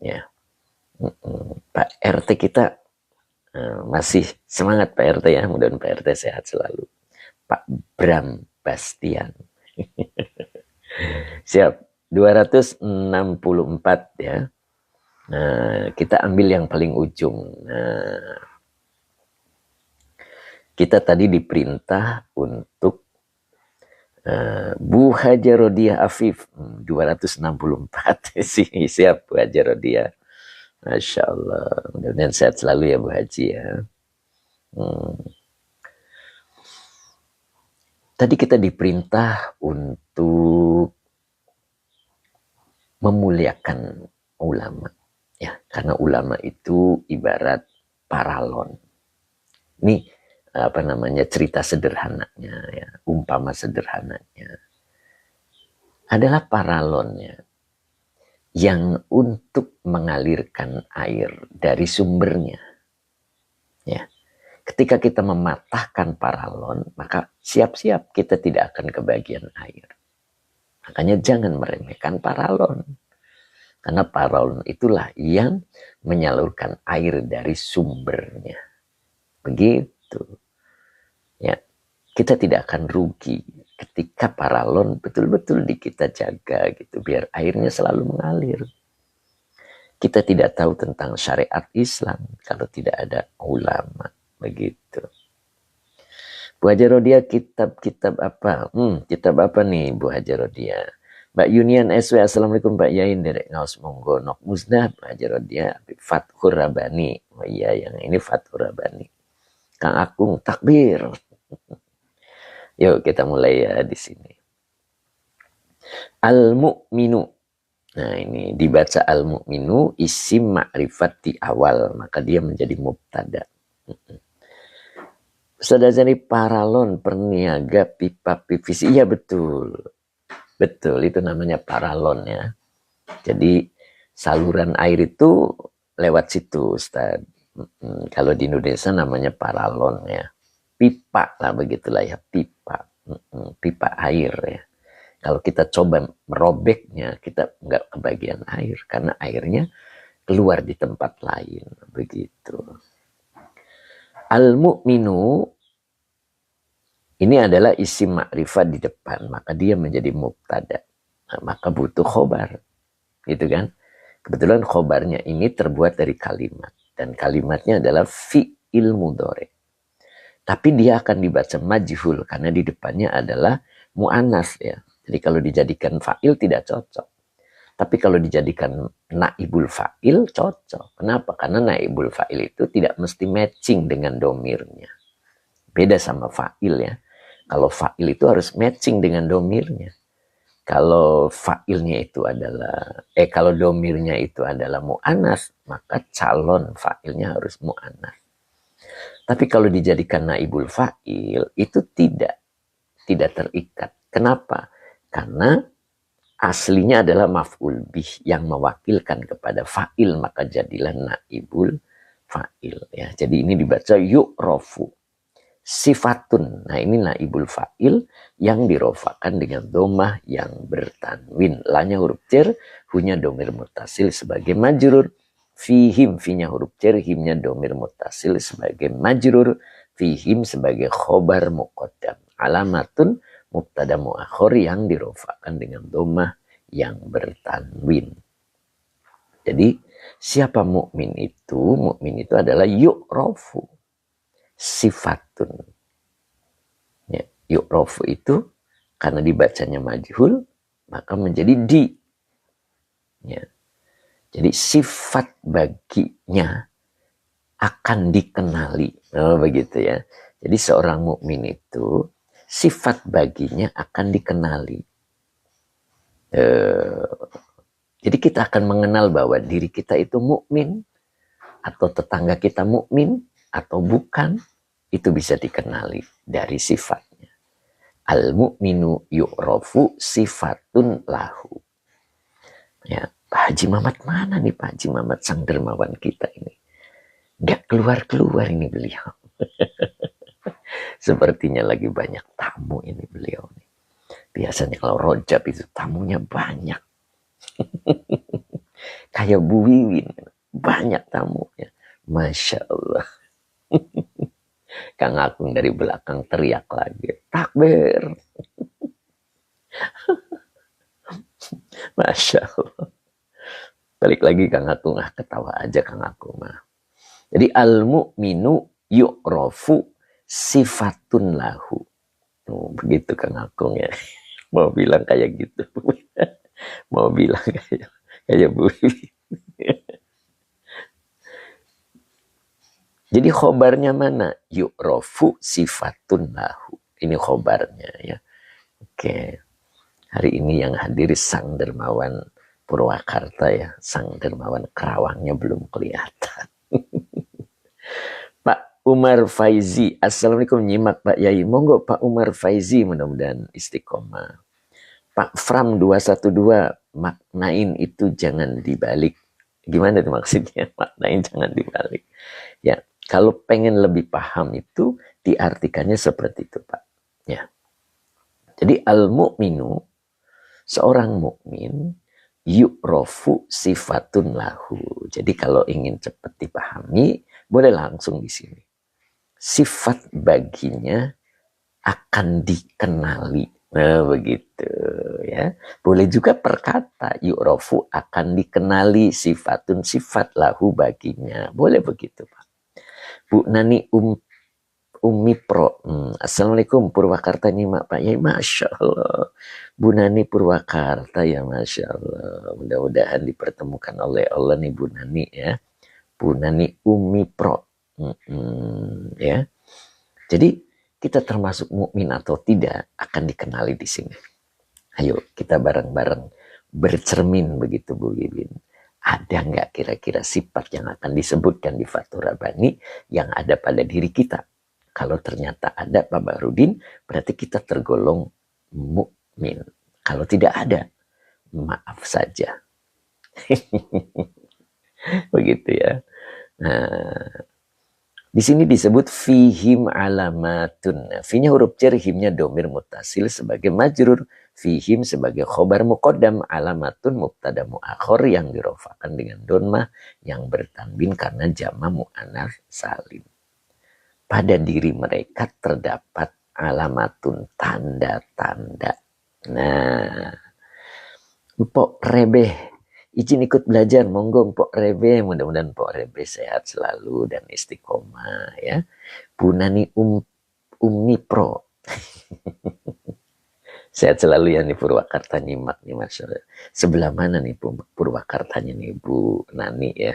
ya. Pak RT kita masih semangat Pak RT ya, mudah-mudahan Pak RT sehat selalu. Pak Bram Bastian. Siap. 264 ya. Nah, kita ambil yang paling ujung. Nah, kita tadi diperintah untuk Bu Haja Rodiah Afif 264 sih. Siap Bu Haja Rodiah. Masya Allah, mudah-mudahan sehat selalu ya Bu Haji ya. Tadi kita diperintah untuk memuliakan ulama ya, karena ulama itu ibarat paralon. Ini apa namanya, cerita sederhananya ya, umpama sederhananya adalah paralonnya yang untuk mengalirkan air dari sumbernya ya. Ketika kita mematahkan paralon, maka siap-siap kita tidak akan kebagian air. Makanya jangan meremehkan paralon. Karena paralon itulah yang menyalurkan air dari sumbernya. Begitu. Ya, kita tidak akan rugi ketika paralon betul-betul kita jaga gitu, biar airnya selalu mengalir. Kita tidak tahu tentang syariat Islam kalau tidak ada ulama. Begitu. Bu Haja Rodiah, kitab apa? Kitab apa nih Bu Haja Rodiah? Mbak Yunian SW, Assalamualaikum Pak Yain, derek ngaus monggo nok musnah Bu Haja Rodiah, Fathur Rabbani. Oh iya, yang ini Fathur Rabbani. Kang Akung, takbir. Yuk kita mulai ya di sini. Al-Mu'minu. Nah ini dibaca Al-Mu'minu, isim ma'rifat di awal, maka dia menjadi mubtada. Saudara jadi paralon, perniaga, pipa, PVC. Iya betul. Betul, itu namanya paralon ya. Jadi saluran air itu lewat situ Ustaz. Kalau di Indonesia namanya paralon ya. Pipa lah begitulah ya, pipa. Pipa air ya. Kalau kita coba merobeknya, kita nggak kebagian air. Karena airnya keluar di tempat lain. Begitu. Al-Mu'minu ini adalah isim ma'rifat di depan, maka dia menjadi mubtada. Nah, maka butuh khobar. Gitu kan? Kebetulan khobarnya ini terbuat dari kalimat. Dan kalimatnya adalah fi'il mudhari. Tapi dia akan dibaca majhul karena di depannya adalah mu'annas ya. Jadi kalau dijadikan fa'il tidak cocok. Tapi kalau dijadikan naibul fa'il cocok. Kenapa? Karena naibul fa'il itu tidak mesti matching dengan domirnya. Beda sama fa'il ya. Kalau fa'il itu harus matching dengan domirnya. Kalau fa'ilnya itu adalah, kalau domirnya itu adalah mu'annas, maka calon fa'ilnya harus mu'annas. Tapi kalau dijadikan naibul fa'il, itu tidak terikat. Kenapa? Karena aslinya adalah maf'ul bih yang mewakilkan kepada fa'il, maka jadilah naibul fa'il ya. Jadi ini dibaca yu'rofu sifatun. Nah ini naibul fa'il yang dirofakan dengan domah yang bertanwin. Lanya huruf cer, hunya domir mutasil sebagai majrur. Fihim, finya huruf cer, himnya domir mutasil sebagai majrur. Fihim sebagai khobar muqaddam. Alamatun mubtada muakhir yang dirofakan dengan domah yang bertanwin. Jadi siapa mukmin itu? Mukmin itu adalah yu'rofu sifatun. Ya, yu'rofu itu karena dibacanya majhul maka menjadi di. Ya. Jadi sifat baginya akan dikenali Oh begitu ya. Jadi seorang mukmin itu sifat baginya akan dikenali. Jadi kita akan mengenal bahwa diri kita itu mukmin atau tetangga kita mukmin atau bukan, itu bisa dikenali dari sifatnya. Al mukminu yu'rafu sifatun lahu. Ya, Pak Haji Mamat mana nih, Pak Haji Mamat sang dermawan kita ini? Nggak keluar-keluar ini beliau. Sepertinya lagi banyak tamu ini beliau nih. Biasanya kalau rojab itu tamunya banyak. Kayak Bu Wiwin, banyak tamunya. Masya Allah. Kang Agung dari belakang teriak lagi. Takbir. Masya Allah. Balik lagi Kang Agung, ketawa aja Kang Agung mah. Jadi al-mu'minu yu'rafu sifatun lahu. Begitu Kang Agung ya. Mau bilang kayak gitu. Mau bilang kayak Bu Wiwin. Jadi khobarnya mana? Yu'rafu sifatun lahu. Ini khobarnya ya. Oke. Hari ini yang hadir Sang Dermawan Purwakarta ya. Sang Dermawan Kerawangnya belum kelihatan. Pak Umar Faizi. Assalamualaikum, nyimak Pak Yai. Monggo Pak Umar Faizi, mudah-mudahan istiqomah. Pak Fram 212, maknain itu jangan dibalik. Gimana itu maksudnya? Maknain jangan dibalik. Ya, kalau pengen lebih paham itu diartikannya seperti itu, Pak. Ya. Jadi al-mu'minu, seorang mukmin, yu'rofu sifatun lahu. Jadi kalau ingin cepat dipahami, boleh langsung di sini. Sifat baginya akan dikenali. Nah, begitu ya. Boleh juga perkata yu'rofu, akan dikenali, sifatun sifat lahu baginya. Boleh begitu, Pak. Bu Nani Umi Pro. Assalamualaikum Purwakarta nyimak Pak Yai. Masya Allah. Bu Nani Purwakarta ya, Masya Allah. Mudah-mudahan dipertemukan oleh Allah nih Bu Nani ya. Bu Nani Umi Pro. Ya. Jadi kita termasuk mukmin atau tidak akan dikenali di sini. Ayo kita bareng-bareng bercermin begitu Bu Wiwin. Ada nggak kira-kira sifat yang akan disebutkan di Fathur Rabbani yang ada pada diri kita? Kalau ternyata ada Pak Barudin, berarti kita tergolong mukmin. Kalau tidak ada, maaf saja. Begitu ya. Nah, di sini disebut fihim alamatun. Fi-nya huruf jar, himnya domir mutasil sebagai majrur, fihim sebagai khobar muqaddam, alamatun mubtada muakhir yang dirofakan dengan donmah yang bertanwin karena jama muannats salim. Pada diri mereka terdapat alamatun, tanda-tanda. Nah, Mpok Rebeh izin ikut belajar, monggo Mpok Rebe, mudah-mudahan Mpok Rebe sehat selalu dan istiqomah ya. Bu Nani Umi Pro. Sehat selalu ya nih Purwakarta nyimak nih Mas. Sebelah mana nih Purwakartanya nih Bu Nani ya.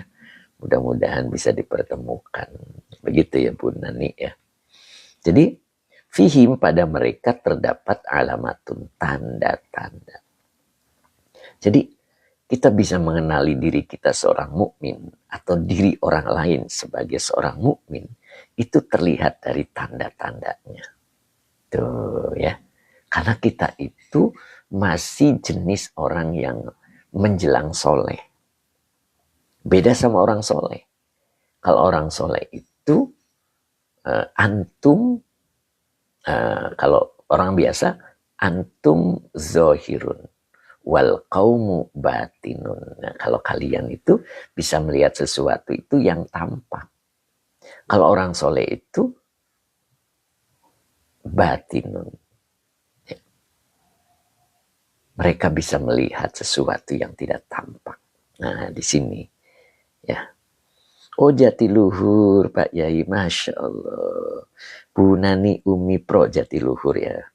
Mudah-mudahan bisa dipertemukan. Begitu ya Bu Nani ya. Jadi fihim, pada mereka terdapat alamatun, tanda-tanda. Jadi kita bisa mengenali diri kita seorang mukmin atau diri orang lain sebagai seorang mukmin itu terlihat dari tanda-tandanya. Tuh ya. Karena kita itu masih jenis orang yang menjelang soleh. Beda sama orang soleh. Kalau orang soleh itu antum, kalau orang biasa antum zohirun wal qaumu batinun. Nah, kalau kalian itu bisa melihat sesuatu itu yang tampak. Kalau orang soleh itu batinun. Ya. Mereka bisa melihat sesuatu yang tidak tampak. Nah, di sini ya. Oh, Jatiluhur Pak Yai, Masya Allah. Bu Nani Umi Pro Jatiluhur ya.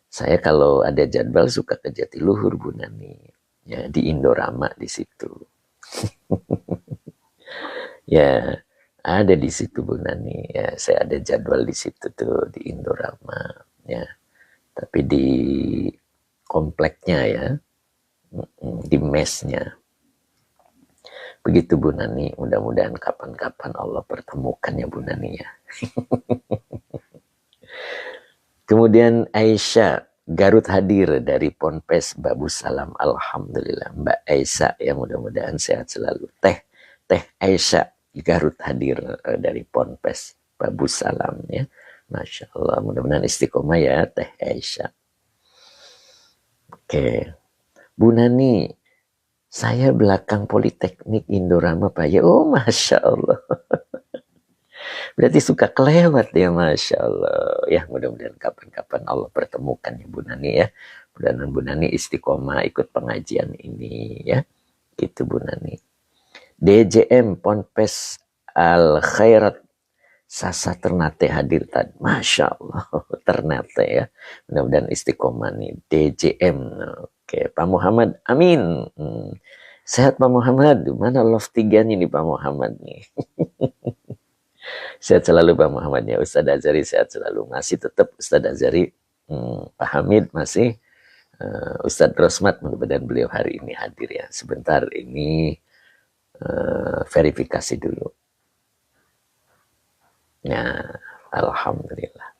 Saya kalau ada jadwal suka ke Jatiluhur Bu Nani. Ya, di Indorama di situ. Ya, Ada di situ Bu Nani ya, saya ada jadwal di situ tuh di Indorama ya. Tapi di kompleknya ya, di mesnya. Begitu Bu Nani, mudah-mudahan kapan-kapan Allah pertemukan ya Bu Nani ya. Kemudian Aisyah, Garut hadir dari Ponpes Babu Salam. Alhamdulillah Mbak Aisyah ya, mudah-mudahan sehat selalu. Teh Aisyah Garut hadir dari Ponpes Babu Salam ya. Masya Allah, mudah-mudahan istiqomah ya Teh Aisyah. Oke, Bu Nani, saya belakang Politeknik Indorama Pak ya. Oh Masya Allah. Berarti suka kelewat ya, Masya Allah. Ya mudah-mudahan kapan-kapan Allah pertemukan ya Bu Nani ya. Mudah-mudahan Bu Nani istiqomah ikut pengajian ini ya. Gitu Bu Nani. DJM Ponpes Al Khairat Sasa Ternate hadir tadi. Masya Allah. Ternate ya. Mudah-mudahan istiqomah nih. DJM. Oke, Pak Muhammad. Amin. Sehat Pak Muhammad. Mana love 3 nih Pak Muhammad nih. Sehat selalu Pak Muhammad ya. Ustadz Azhari sehat selalu. Masih tetap Ustadz Azhari. Pak Hamid masih. Ustadz Rosmat, mudah-mudahan beliau hari ini hadir ya. Sebentar ini verifikasi dulu. Ya, Alhamdulillah.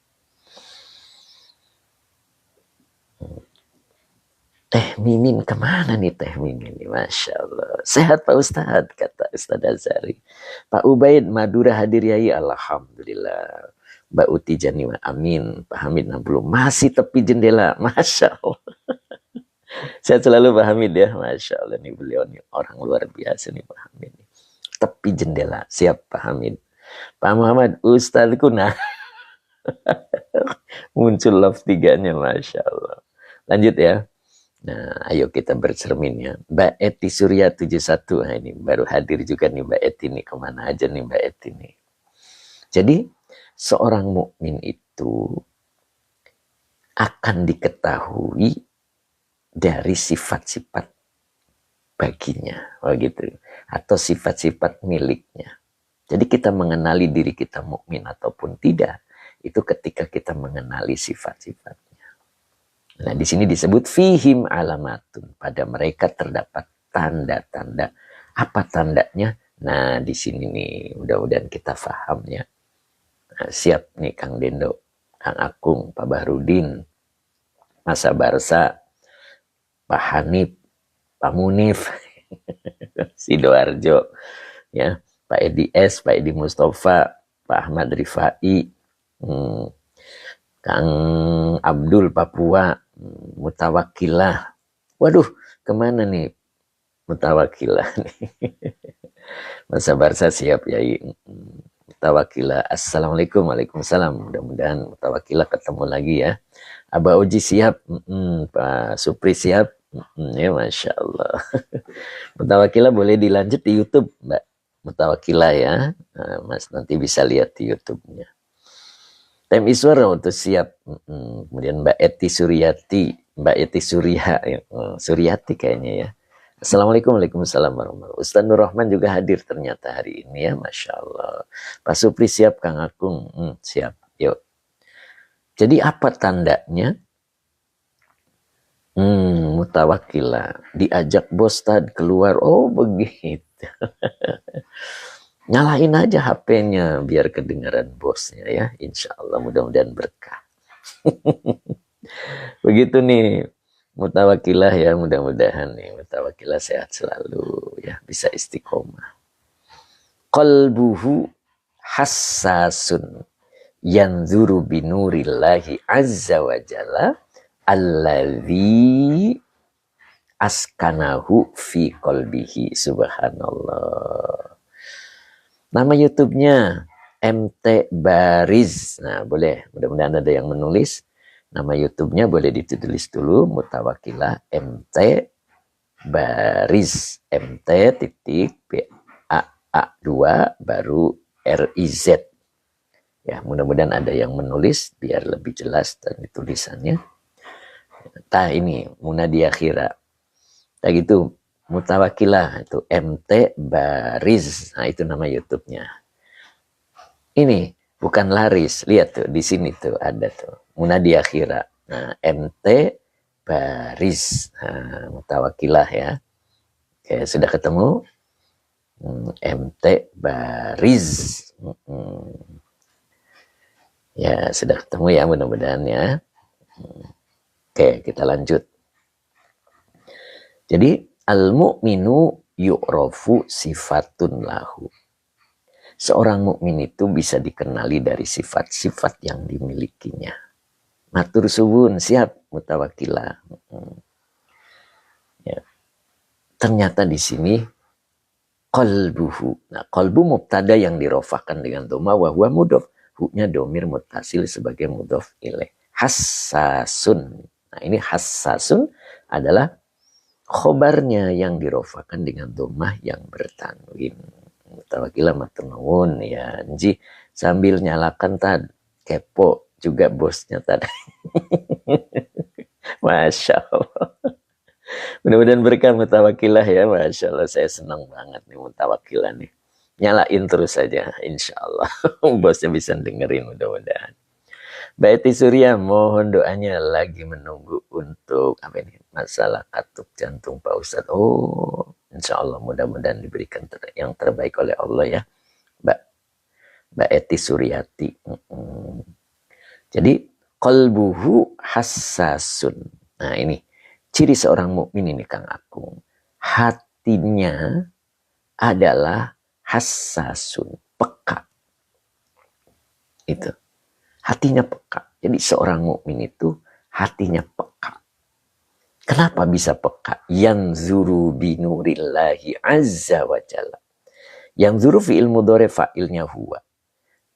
Teh Mimin kemana nih Teh Mimin? Masya Allah. Sehat Pak Ustadz, kata Ustadz Azhari. Pak Ubaid, Madura hadir yai. Alhamdulillah. Mbak Uti Janima, amin. Pak Hamid 60, masih tepi jendela. Masya Allah. Sehat selalu Pak Hamid ya. Masya Allah, nih beliau nih orang luar biasa nih Pak Hamid. Tepi jendela, siap Pak Hamid. Pak Muhammad, Ustadzku nah. Muncul love 3-nya, Masya Allah. Lanjut ya. Nah, ayo kita bercermin ya. Mbak Eti Surya 71. Nah, ini baru hadir juga nih Mbak Eti nih. Kemana aja nih Mbak Eti nih. Jadi, seorang mukmin itu akan diketahui dari sifat-sifat baginya. Begitu. Atau sifat-sifat miliknya. Jadi kita mengenali diri kita mukmin ataupun tidak. Itu ketika kita mengenali sifat-sifat. Nah, di sini disebut fihim alamatun. Pada mereka terdapat tanda-tanda. Apa tandanya? Nah, di sini nih, mudah-mudahan kita paham ya. Nah, siap nih Kang Dendo, Kang Akung, Pak Bahrudin, Mas Barsa, Pak Hanif, Pak Munif, Sidoarjo, ya, Pak Edi S, Pak Edi Mustafa, Pak Ahmad Rifai, Kang Abdul Papua, Mutawakilah. Waduh, kemana nih Mutawakilah nih? Masa Barsa siap ya. Mutawakilah. Assalamualaikum. Waalaikumsalam. Mudah-mudahan Mutawakilah ketemu lagi ya. Abah Oji siap. Pak Supri siap. Ya Masya Allah. Mutawakilah boleh dilanjut di YouTube Mbak Mutawakilah ya. Nah, Mas nanti bisa lihat di YouTube-nya. Tem Iswara untuk siap. Kemudian Mbak Eti Suryati, Mbak Eti Surya, Suryati kayaknya ya. Assalamualaikum, waalaikumsalam warahmatullahi wabarakatuh. Ustaz Nur Rahman juga hadir ternyata hari ini ya, Masya Allah. Pak Supri siap, Kang Akung siap. Yuk. Jadi apa tandanya? Mutawakilah. Diajak bos tadi keluar, oh begitu. Nyalain aja HP-nya biar kedengaran bosnya ya. Insya Allah mudah-mudahan berkah. Begitu nih Mutawakilah ya, mudah-mudahan nih Mutawakilah sehat selalu ya, bisa istiqomah. Qalbuhu hassasun yanzuru binurillahi azza wa jalla alladzi askanahu fi qalbihi. Subhanallah. Nama YouTube-nya MT Bariz. Nah, boleh. Mudah-mudahan ada yang menulis. Nama YouTube-nya boleh ditulis dulu. Mutawakilah MT Bariz. MT titik BAA2 baru RIZ. Ya, mudah-mudahan ada yang menulis biar lebih jelas dari tulisannya. Nah, ini Munadia Khira. Nah, gitu. Mutawakilah itu MT Bariz. Nah, itu nama YouTube-nya. Ini bukan laris. Lihat tuh di sini tuh ada tuh munadi akhira. Nah, MT baris. Nah, mutawakilah ya. Oke, sudah ketemu? MT baris. Ya, sudah ketemu ya mudah-mudahan ya. Oke, kita lanjut. Jadi, al-mu'minu yu'rofu sifatun lahu. Seorang mukmin itu bisa dikenali dari sifat-sifat yang dimilikinya. Matur suwun, siap mutawakilah. Ya. Ternyata di sini qalbuhu. Nah, qalbu mubtada yang dirofahkan dengan doma wa huwa mudhof. Hu-nya domir mutasil sebagai mudhof ilaih. Hassasun. Nah, ini hassasun adalah khobarnya yang dirofahkan dengan domah yang bertanwin. Mutawakilah matur nuwun ya. Nji sambil nyalakan tad kepo juga bosnya tadi. Masya Allah. Mudah-mudahan berkah mutawakilah ya. Masya Allah, saya senang banget nih mutawakilah nih. Nyalain terus saja, insya Allah. Bosnya bisa dengerin mudah-mudahan. Mbak Eti Surya, mohon doanya lagi menunggu untuk apa ini, masalah katup jantung Pak Ustadz. Oh, insya Allah mudah-mudahan diberikan yang terbaik oleh Allah ya, Mbak Eti Suryati. Jadi qalbuhu hassasun. Nah ini ciri seorang mukmin ini Kang Akung. Hatinya adalah hassasun, peka. Itu. Hatinya peka. Jadi seorang mukmin itu hatinya peka. Kenapa bisa peka? Yanzuru binurillahi azza wa jalla. Yanzuru fi'il mudhari fa'ilnya huwa.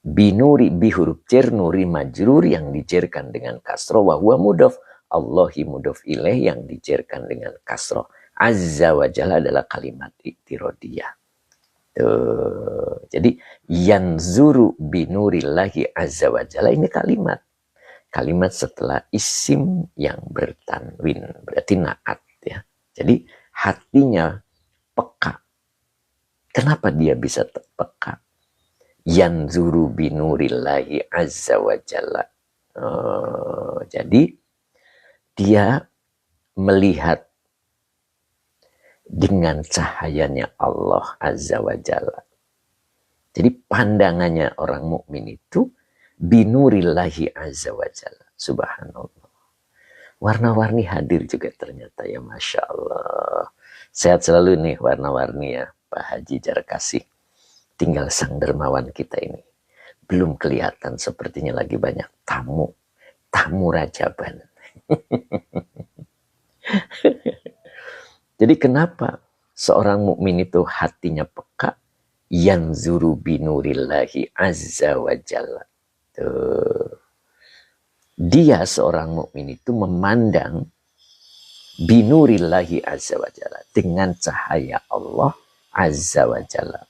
Binuri bihuruf jar nuri majrur yang dijerkan dengan kasroh wa huwa mudhof. Allahi mudhof ilaih yang dijerkan dengan kasroh. Azza wa jalla adalah kalimat iktirodiyah. Tuh. Jadi yanzuru binurillahi azza wa jalla ini kalimat setelah isim yang bertanwin, berarti naat ya. Jadi hatinya peka. Kenapa dia bisa peka? Yanzuru binurillahi azza wa jalla. Jadi dia melihat dengan cahayanya Allah azza wa jalla. Jadi pandangannya orang mukmin itu binurillahi azza wa jalla. Subhanallah. Warna-warni hadir juga ternyata ya, Masya Allah. Sehat selalu nih warna-warni ya Pak Haji Jarkasih. Tinggal sang dermawan kita ini belum kelihatan, sepertinya lagi banyak tamu rajaban. Jadi kenapa seorang mukmin itu hatinya peka? Yanzuru binurillahi azza wa jalla. Tuh. Dia seorang mukmin itu memandang binurillahi azza wa jalla, dengan cahaya Allah azza wa jalla.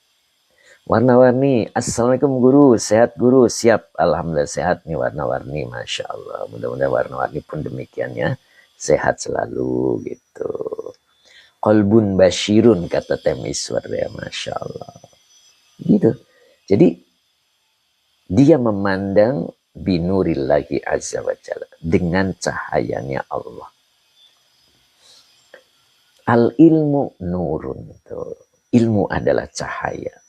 Warna-warni. Assalamualaikum guru, sehat guru? Siap, alhamdulillah sehat nih warna-warni, Masya Allah. Mudah-mudahan warna-warni pun demikian ya, sehat selalu gitu. Qalbun basyirun kata Temiswar ya, Masya Allah. Gitu. Jadi dia memandang binurillahi azza wa jalla, dengan cahayanya Allah. Al ilmu nurun. Tuh. Ilmu adalah cahaya.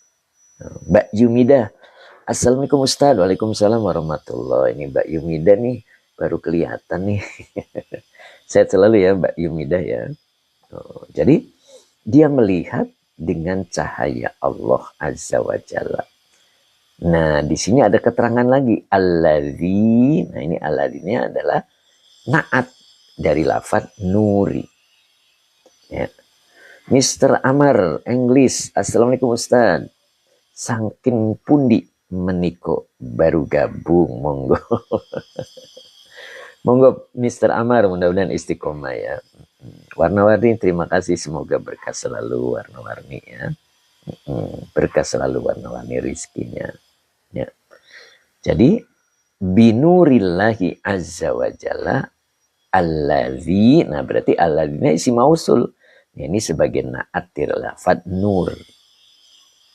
Mbak Yumida, assalamualaikum Ustaz. Waalaikumsalam warahmatullahi. Ini Mbak Yumida nih baru kelihatan nih. Sehat selalu ya Mbak Yumida ya. Jadi dia melihat dengan cahaya Allah azza wa jalla. Nah di sini ada keterangan lagi alladzi. Nah ini alladzi-nya adalah naat dari lafaz nuri. Ya. Mr. Amar English, assalamualaikum Ustaz. Sangkin pundi meniko baru gabung, monggo. Monggo Mr. Amar, mudah-mudahan istiqomah ya. Warna-warni, terima kasih, semoga berkah selalu warna-warni ya. Berkah selalu warna-warni rizkinya ya. Jadi binurillahi azza wa jalla alladzi. Nah berarti alladzi isi mausul. Ini sebagai naat dari lafaz nur.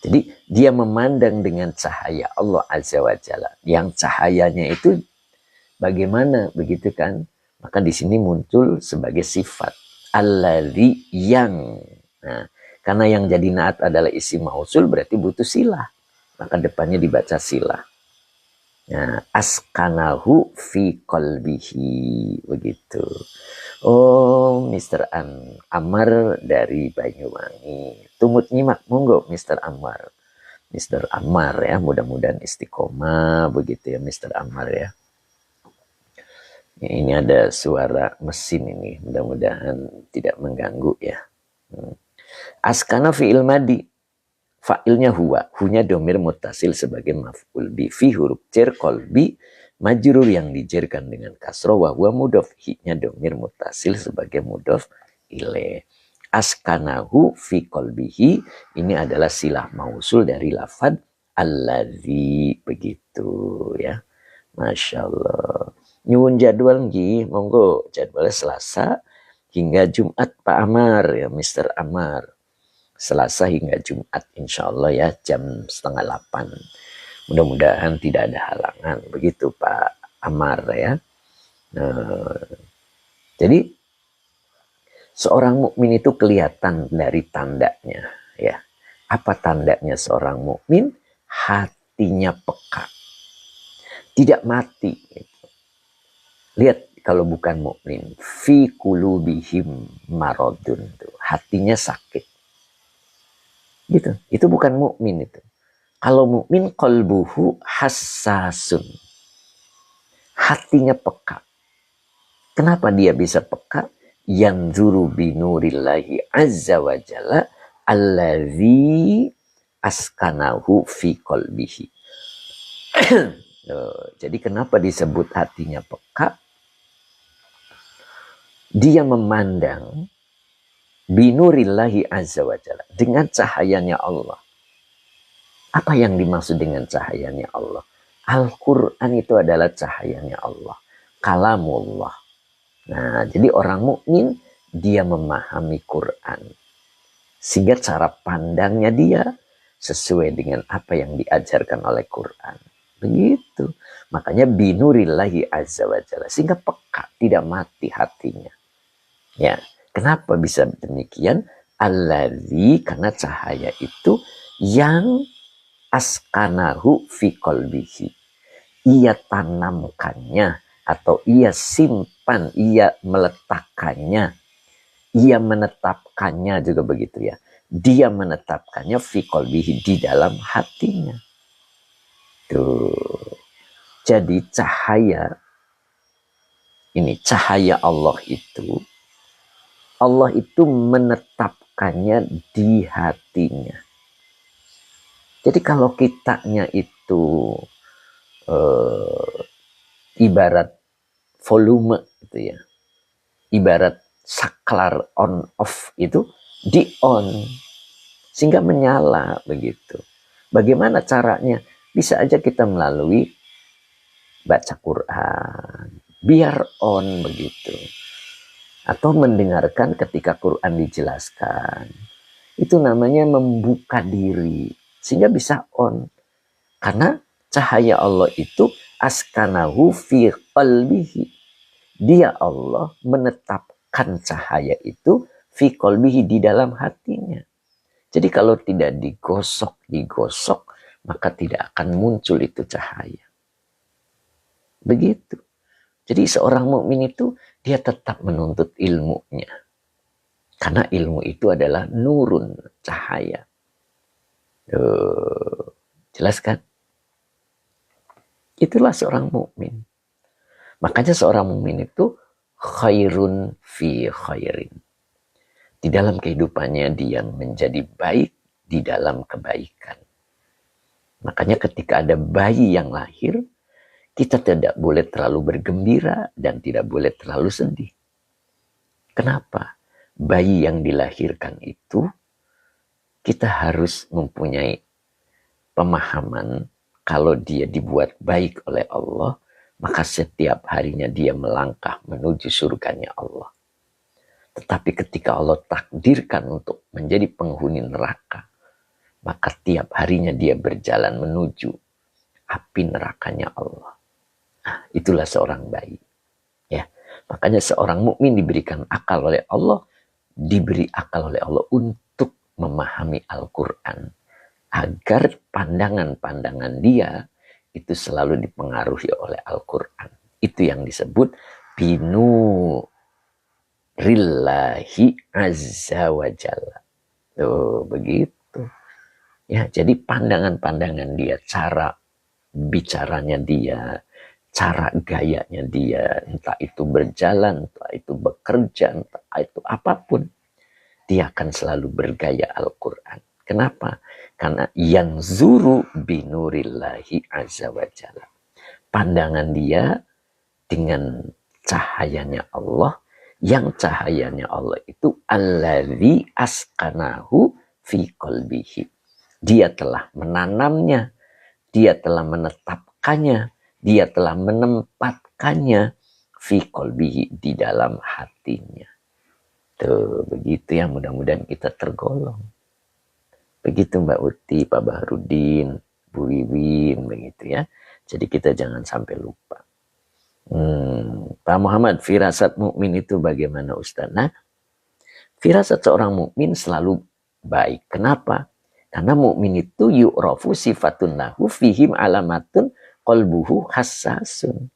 Jadi dia memandang dengan cahaya Allah Azza wa Jalla. Yang cahayanya itu bagaimana, begitu kan? Maka di sini muncul sebagai sifat alladzi yang. Nah, karena yang jadi naat adalah isim mausul berarti butuh silah. Maka depannya dibaca silah. Nah, askanahu fi qalbihi, begitu. Oh, Mr. Ammar dari Banyuwangi. Tumut nyimak, monggo Mr. Ammar. Mr. Ammar ya, mudah-mudahan istiqomah begitu ya Mr. Ammar ya. Ya, ini ada suara mesin ini, mudah-mudahan tidak mengganggu ya. Askana fi'il madi. Fa'ilnya huwa, hunya domir mutasil sebagai maf'ul bi, fi huruf jar qalbi majrur yang dijerkan dengan kasroh, wa huwa mudhof, hi-nya domir mutasil sebagai mudhof ilaih. Askanahu fi qalbihi, ini adalah silah mausul dari lafad alladzi, begitu ya. Masya Allah. Nyuwun jadwal nggih, monggo jadwalnya Selasa hingga Jumat Pak Amar ya, Mr. Amar. Selasa hingga Jumat insya Allah ya, jam 7:30. Mudah-mudahan tidak ada halangan. Begitu Pak Amar ya. Jadi seorang mukmin itu kelihatan dari tandanya ya. Apa tandanya seorang mukmin? Hatinya peka. Tidak mati. Lihat kalau bukan mukmin, fi qulubihim maradun, hatinya sakit. Gitu. Itu bukan mukmin itu. Kalau mukmin qalbuhu hassasun. Hatinya peka. Kenapa dia bisa peka? Yanzuru binurillahi azza wa jalla allazi askanahu fi qalbihi. Jadi kenapa disebut hatinya peka? Dia memandang binurillahi azza wa jalla, dengan cahayanya Allah. Apa yang dimaksud dengan cahayanya Allah? Al-Quran itu adalah cahayanya Allah, kalamullah. Nah, jadi orang mukmin dia memahami Quran, sehingga cara pandangnya dia sesuai dengan apa yang diajarkan oleh Quran. Begitu. Makanya binurillahi azza wa jalla, sehingga peka, tidak mati hatinya. Ya. Kenapa bisa demikian? Alladzi, karena cahaya itu yang askanahu fi qalbihi. Ia tanamkannya atau ia simpan, ia meletakkannya, ia menetapkannya juga begitu ya. Dia menetapkannya fi qalbihi, di dalam hatinya. Tuh. Jadi cahaya ini, cahaya Allah itu menetapkannya di hatinya. Jadi kalau kitanya itu ibarat volume gitu ya, ibarat saklar on off itu di on sehingga menyala begitu. Bagaimana caranya? Bisa aja kita melalui baca Quran, biar on begitu. Atau mendengarkan ketika Quran dijelaskan. Itu namanya membuka diri. Sehingga bisa on. Karena cahaya Allah itu askanahu fi qalbihi. Dia Allah menetapkan cahaya itu fi qalbihi, di dalam hatinya. Jadi kalau tidak digosok, maka tidak akan muncul itu cahaya. Begitu. Jadi seorang mukmin itu dia tetap menuntut ilmunya. Karena ilmu itu adalah nurun, cahaya. Jelas kan? Itulah seorang mukmin. Makanya seorang mukmin itu khairun fi khairin. Di dalam kehidupannya dia menjadi baik di dalam kebaikan. Makanya ketika ada bayi yang lahir, kita tidak boleh terlalu bergembira dan tidak boleh terlalu sedih. Kenapa? Bayi yang dilahirkan itu, kita harus mempunyai pemahaman kalau dia dibuat baik oleh Allah, maka setiap harinya dia melangkah menuju surganya Allah. Tetapi ketika Allah takdirkan untuk menjadi penghuni neraka, maka tiap harinya dia berjalan menuju api nerakanya Allah. Nah, itulah seorang bayi. Ya, makanya seorang mukmin diberikan akal oleh Allah, diberi akal oleh Allah untuk memahami Al-Quran, agar pandangan-pandangan dia itu selalu dipengaruhi oleh Al-Quran. Itu yang disebut binurillahi azza wa jalla. Tuh, begitu. Ya, jadi pandangan-pandangan dia, cara bicaranya dia, cara gayanya dia, entah itu berjalan, entah itu bekerja, entah itu apapun, dia akan selalu bergaya Al-Quran. Kenapa? Karena yanzuru binurillahi azza wa jalla. Pandangan dia dengan cahayanya Allah, yang cahayanya Allah itu alladzi askanahu fi qalbihi. Dia telah menanamnya, dia telah menetapkannya, dia telah menempatkannya fi qalbihi, di dalam hatinya. Tuh, begitu ya, mudah-mudahan kita tergolong. Begitu Mbak Uti, Pak Bahrudin, Bu Wiwin, begitu ya. Jadi kita jangan sampai lupa. Pak Muhammad, firasat mukmin itu bagaimana Ustaz? Nah, firasat seorang mukmin selalu baik. Kenapa? Karena mukmin itu yu'rafu sifatun lahu fihim alamatun qalbuhu hassasun.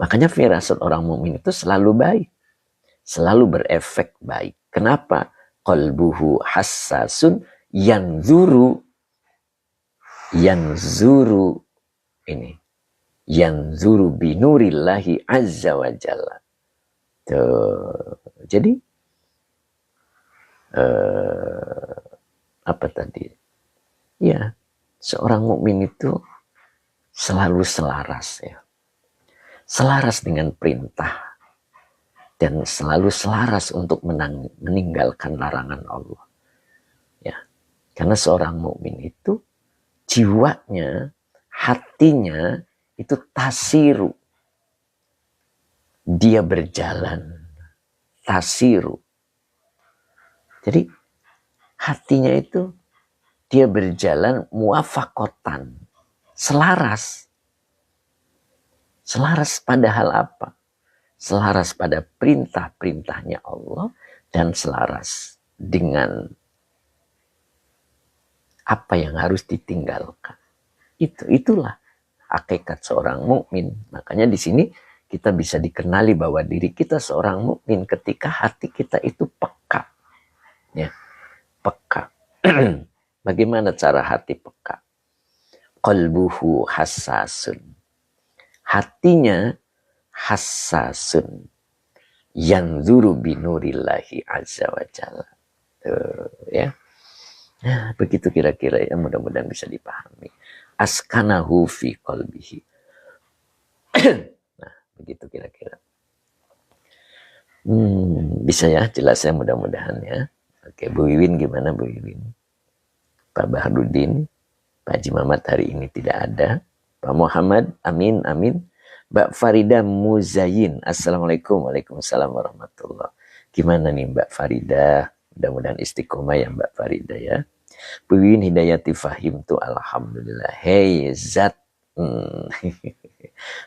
Makanya firasat orang mukmin itu selalu baik, selalu berefek baik. Kenapa? Qalbuhu hassasun yanzuru ini, yanzuru binurillahi azza wa jalla. Jadi apa tadi? Ya, seorang mukmin itu selalu selaras ya. Selaras dengan perintah dan selalu selaras untuk meninggalkan larangan Allah. Ya. Karena seorang mukmin itu jiwanya, hatinya itu tasiru. Dia berjalan tasiru. Jadi hatinya itu dia berjalan muafakotan, selaras. Selaras pada hal apa? Selaras pada perintah-perintahnya Allah dan selaras dengan apa yang harus ditinggalkan. Itulah hakikat seorang mukmin. Makanya di sini kita bisa dikenali bahwa diri kita seorang mukmin ketika hati kita itu peka. Ya, peka. Bagaimana cara hati peka? Qalbuhu hassasun. Hatinya hassasun. Yanzuru binurillahi azza wa jalla. Ya. Nah, begitu kira-kira ya, mudah-mudahan bisa dipahami. Askanahu fi qalbihi. Nah, begitu kira-kira. Bisa ya, jelas ya, mudah-mudahan ya. Oke, Bu Wiwin gimana Bu Wiwin? Pak Bahrudin, Pak Haji Mamat hari ini tidak ada. Pak Muhammad, amin, amin. Mbak Farida Muzayin, assalamualaikum, waalaikumsalam warahmatullah. Gimana nih Mbak Farida? Mudah-mudahan istiqomah ya Mbak Farida ya. Bu Wiwin Hidayati Fahim tuh alhamdulillah. Hey Zat.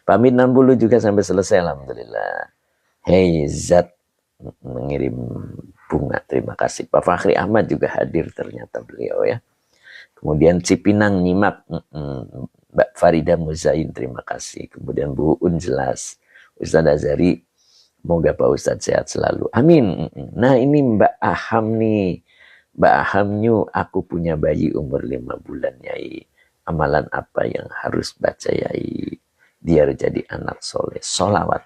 Pamit 60 juga sampai selesai alhamdulillah. Hey Zat mengirim bunga, terima kasih. Pak Fakhri Ahmad juga hadir ternyata beliau ya. Kemudian Cipinang nyimak, Mbak Farida Muzain terima kasih. Kemudian Bu Un jelas, Ustaz Azari, semoga Pak Ustaz sehat selalu, amin. Nah ini Mbak Aham nih, Mbak Ahamnyu, aku punya bayi umur 5 bulan Yai, amalan apa yang harus baca Yai biar jadi anak soleh? Solawat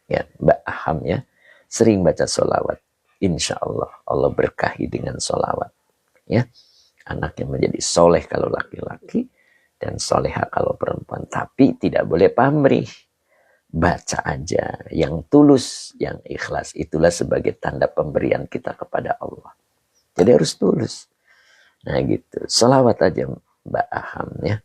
ya Mbak Aham ya, sering baca solawat, insya Allah Allah berkahi dengan solawat ya. Anaknya menjadi soleh kalau laki-laki dan soleha kalau perempuan, tapi tidak boleh pamrih, baca aja yang tulus, yang ikhlas, itulah sebagai tanda pemberian kita kepada Allah, jadi harus tulus. Nah gitu, solawat aja Mbak Aham ya.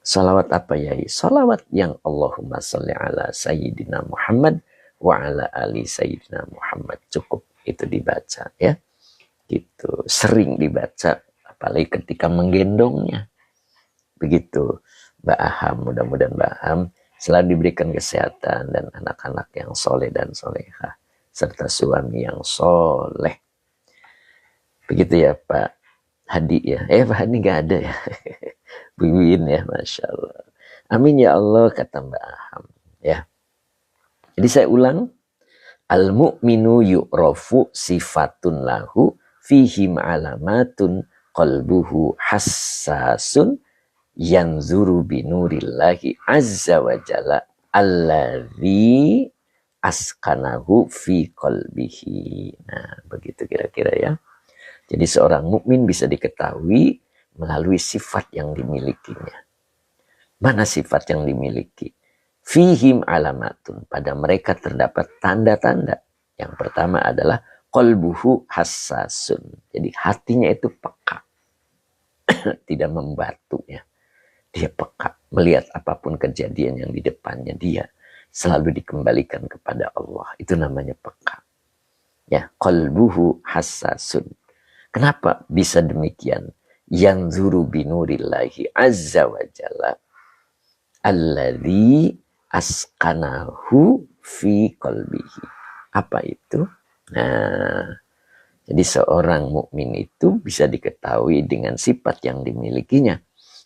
Solawat apa Yai? Solawat yang Allahumma sholli ala Sayyidina Muhammad wa ala ali Sayyidina Muhammad, cukup itu dibaca ya. Gitu, sering dibaca, apalagi ketika menggendongnya. Begitu, Mbak Aham, mudah-mudahan Mbak Aham selalu diberikan kesehatan dan anak-anak yang soleh dan solehah, serta suami yang soleh. Begitu ya Pak Hadi ya. Pak Hadi nggak ada ya. Buin ya, Masya Allah. Amin ya Allah, kata Mbak Aham. Ya. Jadi saya ulang. Al-mu'minu yu'rafu sifatun lahu fihim alamatun qalbuhu hassasun yanzuru binurillahi azza wa jalla alladhi askanahu fi qalbihi. Nah, begitu kira-kira ya. Jadi seorang mukmin bisa diketahui melalui sifat yang dimilikinya. Mana sifat yang dimiliki? Fihim alamatun. Pada mereka terdapat tanda-tanda. Yang pertama adalah qalbuhu hassasun. Jadi hatinya itu peka. Tidak membatu ya. Dia peka. Melihat apapun kejadian yang di depannya dia selalu dikembalikan kepada Allah. Itu namanya peka. Ya, qalbuhu hassasun. Kenapa bisa demikian? Yanzuru binurillahi azza wa jalla alladzi askanahu fi qalbihi. Apa itu? Nah, jadi seorang mukmin itu bisa diketahui dengan sifat yang dimilikinya.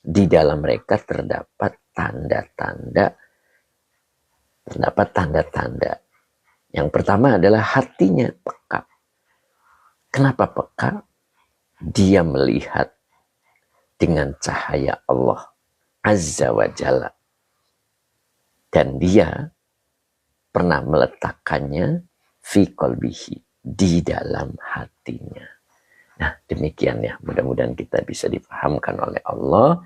Di dalam mereka terdapat tanda-tanda. Yang pertama adalah hatinya peka. Kenapa peka? Dia melihat dengan cahaya Allah azza wa jalla. Dan dia pernah meletakkannya fi qalbihi, di dalam hatinya. Nah, demikian ya. Mudah-mudahan kita bisa dipahamkan oleh Allah.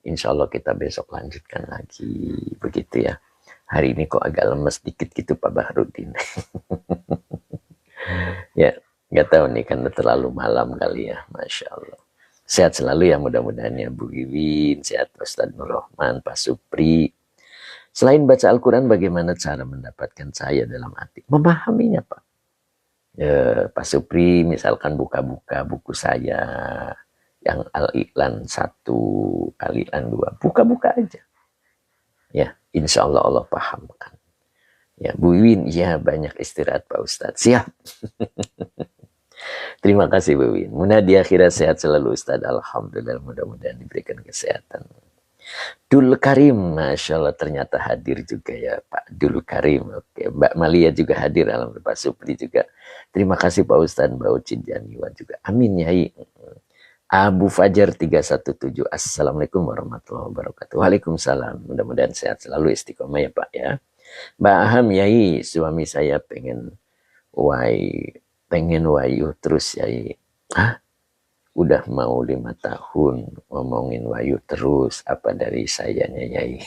Insya Allah kita besok lanjutkan lagi. Begitu ya. Hari ini kok agak lemes dikit gitu Pak Bahrudin. Ya, nggak tahu nih karena terlalu malam kali ya. Masya Allah. Sehat selalu ya mudah-mudahan ya Bu Iwin. Sehat Ustaz Nur Rahman, Pak Supri. Selain baca Al-Quran, bagaimana cara mendapatkan cahaya dalam hati? Memahaminya, Pak. Pak Supri, misalkan buka-buka buku saya, yang Al-Iqlan 1, Al-Iqlan 2. Buka-buka aja. Ya, insya Allah Allah pahamkan. Ya, Bu Iwin, ya banyak istirahat Pak Ustadz. Siap. Terima kasih Bu Iwin. Mudah di akhirat sehat selalu Ustadz. Alhamdulillah, mudah-mudahan diberikan kesehatan. Dul Karim, Masya Allah ternyata hadir juga ya Pak Dul Karim. Oke, Mbak Malia juga hadir, alhamdulillah. Pak Supri juga. Terima kasih Pak Ustadz, Mbak Ucid Janiwa juga. Amin Yai. Abu Fajar 317. Assalamualaikum warahmatullahi wabarakatuh. Waalaikumsalam. Mudah-mudahan sehat selalu istiqomah ya Pak ya. Mbak Aham Yai, suami saya pengen wayu terus Yai. Hah? Udah mau 5 tahun ngomongin wayu terus, apa dari sayanya Yai?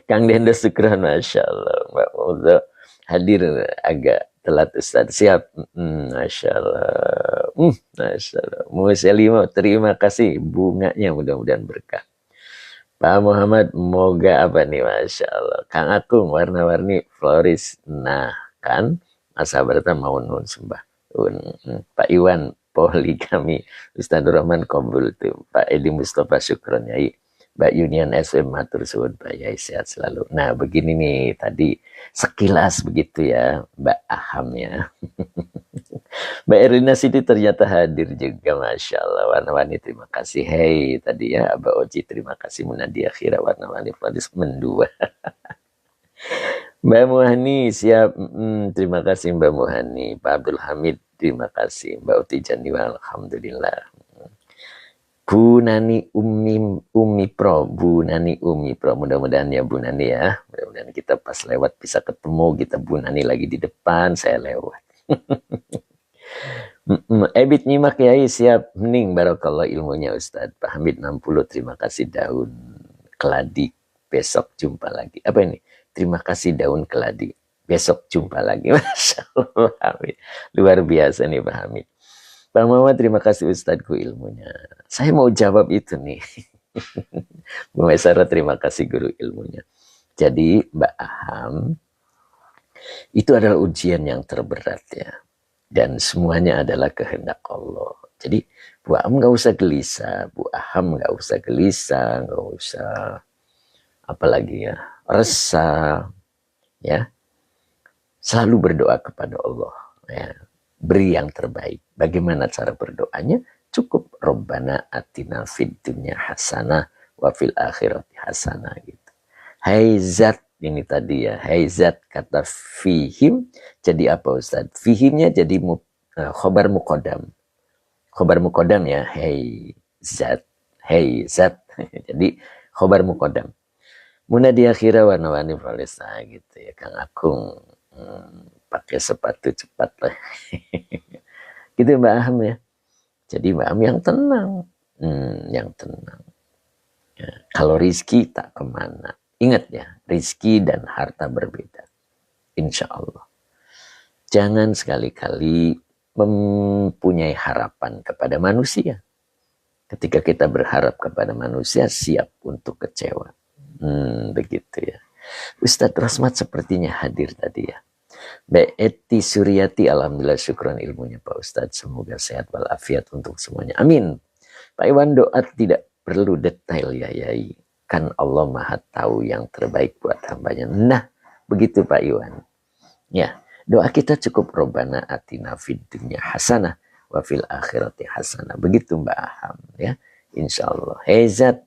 Kang Dendo Sukron, Masya Allah. Mbak Mauzo hadir agak telat Ustaz. Siap. Masya Allah. Masya Allah. Muselimo, terima kasih bunganya, mudah-mudahan berkah. Pak Muhammad, moga apa nih, Masya Allah. Kang Akung, warna-warni floris. Nah, kan, masa berta mau nun sembah. Pak Iwan poligami, Ustaz Rahman Kombul tuh, Pak Edi Mustafa Syukron Yai, Mbak Yunian SM matur suwun Pak Yai, sehat selalu. Nah begini nih tadi sekilas begitu ya Mbak Aham ya. Mbak Erlina Siti ternyata hadir juga, Masya Allah. Warna-warni terima kasih. Hey tadi ya Abah Oji terima kasih. Munadia Khira warna-warni Fladis mendua. Mbak Muhani siap. Terima kasih Mbak Muhani. Pak Abdul Hamid terima kasih. Mbak Uti Janiwa alhamdulillah. Bu Nani Umi Pro. Bu Nani Umi Pro. Mudah-mudahan ya Bu Nani ya. Mudah-mudahan kita pas lewat bisa ketemu. Kita Bu Nani lagi di depan. Saya lewat. Ebit nyimak Yai siap. Hening barakallah ilmunya Ustadz. Pak Hamid 60 terima kasih daun keladi. Besok jumpa lagi. Apa ini? Terima kasih daun keladi. Besok jumpa lagi. Masya Allah Pak Hamid. Luar biasa nih Pak Hamid. Bang Mama terima kasih Ustadzku ilmunya. Saya mau jawab itu nih. Bu Mesara terima kasih guru ilmunya. Jadi Mbak Aham, itu adalah ujian yang terberat ya. Dan semuanya adalah kehendak Allah. Jadi Bu Am nggak usah gelisah, Bu Aham nggak usah gelisah, nggak usah apalagi ya, resah, ya. Selalu berdoa kepada Allah, ya. Beri yang terbaik. Bagaimana cara berdoanya? Cukup Robbana atina fid dunya hasanah wa fil akhirati hasanah gitu. Hai zat, ini tadi ya, hai zat kata fihim jadi apa Ustaz? Fihimnya jadi khobar mukodam. Khobar mukodam ya, hai zat. Jadi khobar mukodam. Muna di akhirah warna-warni falesa gitu ya, Kang Akung. Pakai sepatu cepat lah. Gitu Mbak Aham ya. Jadi Mbak Aham yang tenang. Yang tenang. Ya, kalau rizki tak kemana. Ingat ya, rizki dan harta berbeda. Insya Allah. Jangan sekali-kali mempunyai harapan kepada manusia. Ketika kita berharap kepada manusia, siap untuk kecewa. Begitu ya. Ustadz Rasmat sepertinya hadir tadi ya. Mbak Eti Suryati, alhamdulillah syukron ilmunya Pak Ustadz. Semoga sehat walafiat untuk semuanya. Amin. Pak Iwan, doa tidak perlu detail ya Yai. Kan Allah maha tahu yang terbaik buat hambanya. Nah, begitu Pak Iwan. Ya, doa kita cukup Robbana atina fid dunya hasanah wa fil akhirati hasanah. Begitu Mbak Aham ya. Insya Allah. Hezat.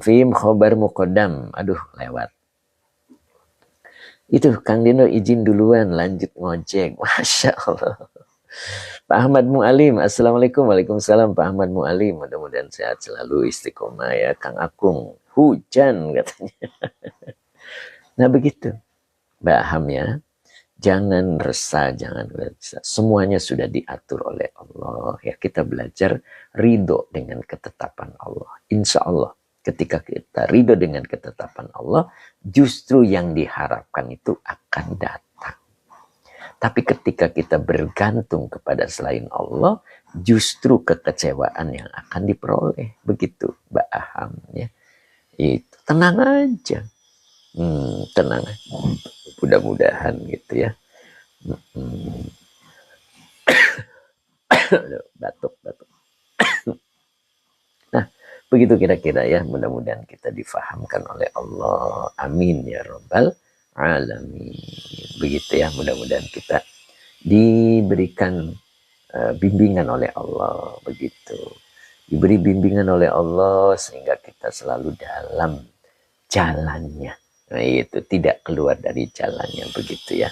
Fim khobar mukodam. Aduh, lewat. Itu Kang Dino izin duluan, lanjut ngojek. Masya Allah. Pak Ahmad Mu'alim, Assalamualaikum. Waalaikumsalam Pak Ahmad Mu'alim. Mudah-mudahan sehat selalu, istiqomah ya. Kang Akung, hujan katanya. Nah begitu Mbak Aham ya. Jangan resah, jangan resah. Semuanya sudah diatur oleh Allah. Ya, kita belajar ridho dengan ketetapan Allah. Insya Allah ketika kita ridho dengan ketetapan Allah, justru yang diharapkan itu akan datang. Tapi ketika kita bergantung kepada selain Allah, justru kekecewaan yang akan diperoleh. Begitu Mbak Aham ya. Itu tenang aja. Tenang aja. Mudah-mudahan gitu ya. Batuk. Nah, begitu kira-kira ya. Mudah-mudahan kita difahamkan oleh Allah. Amin ya Rabbal alamin. Begitu ya. Mudah-mudahan kita diberikan bimbingan oleh Allah. Begitu. Diberi bimbingan oleh Allah sehingga kita selalu dalam jalannya. Nah, itu tidak keluar dari jalannya begitu ya.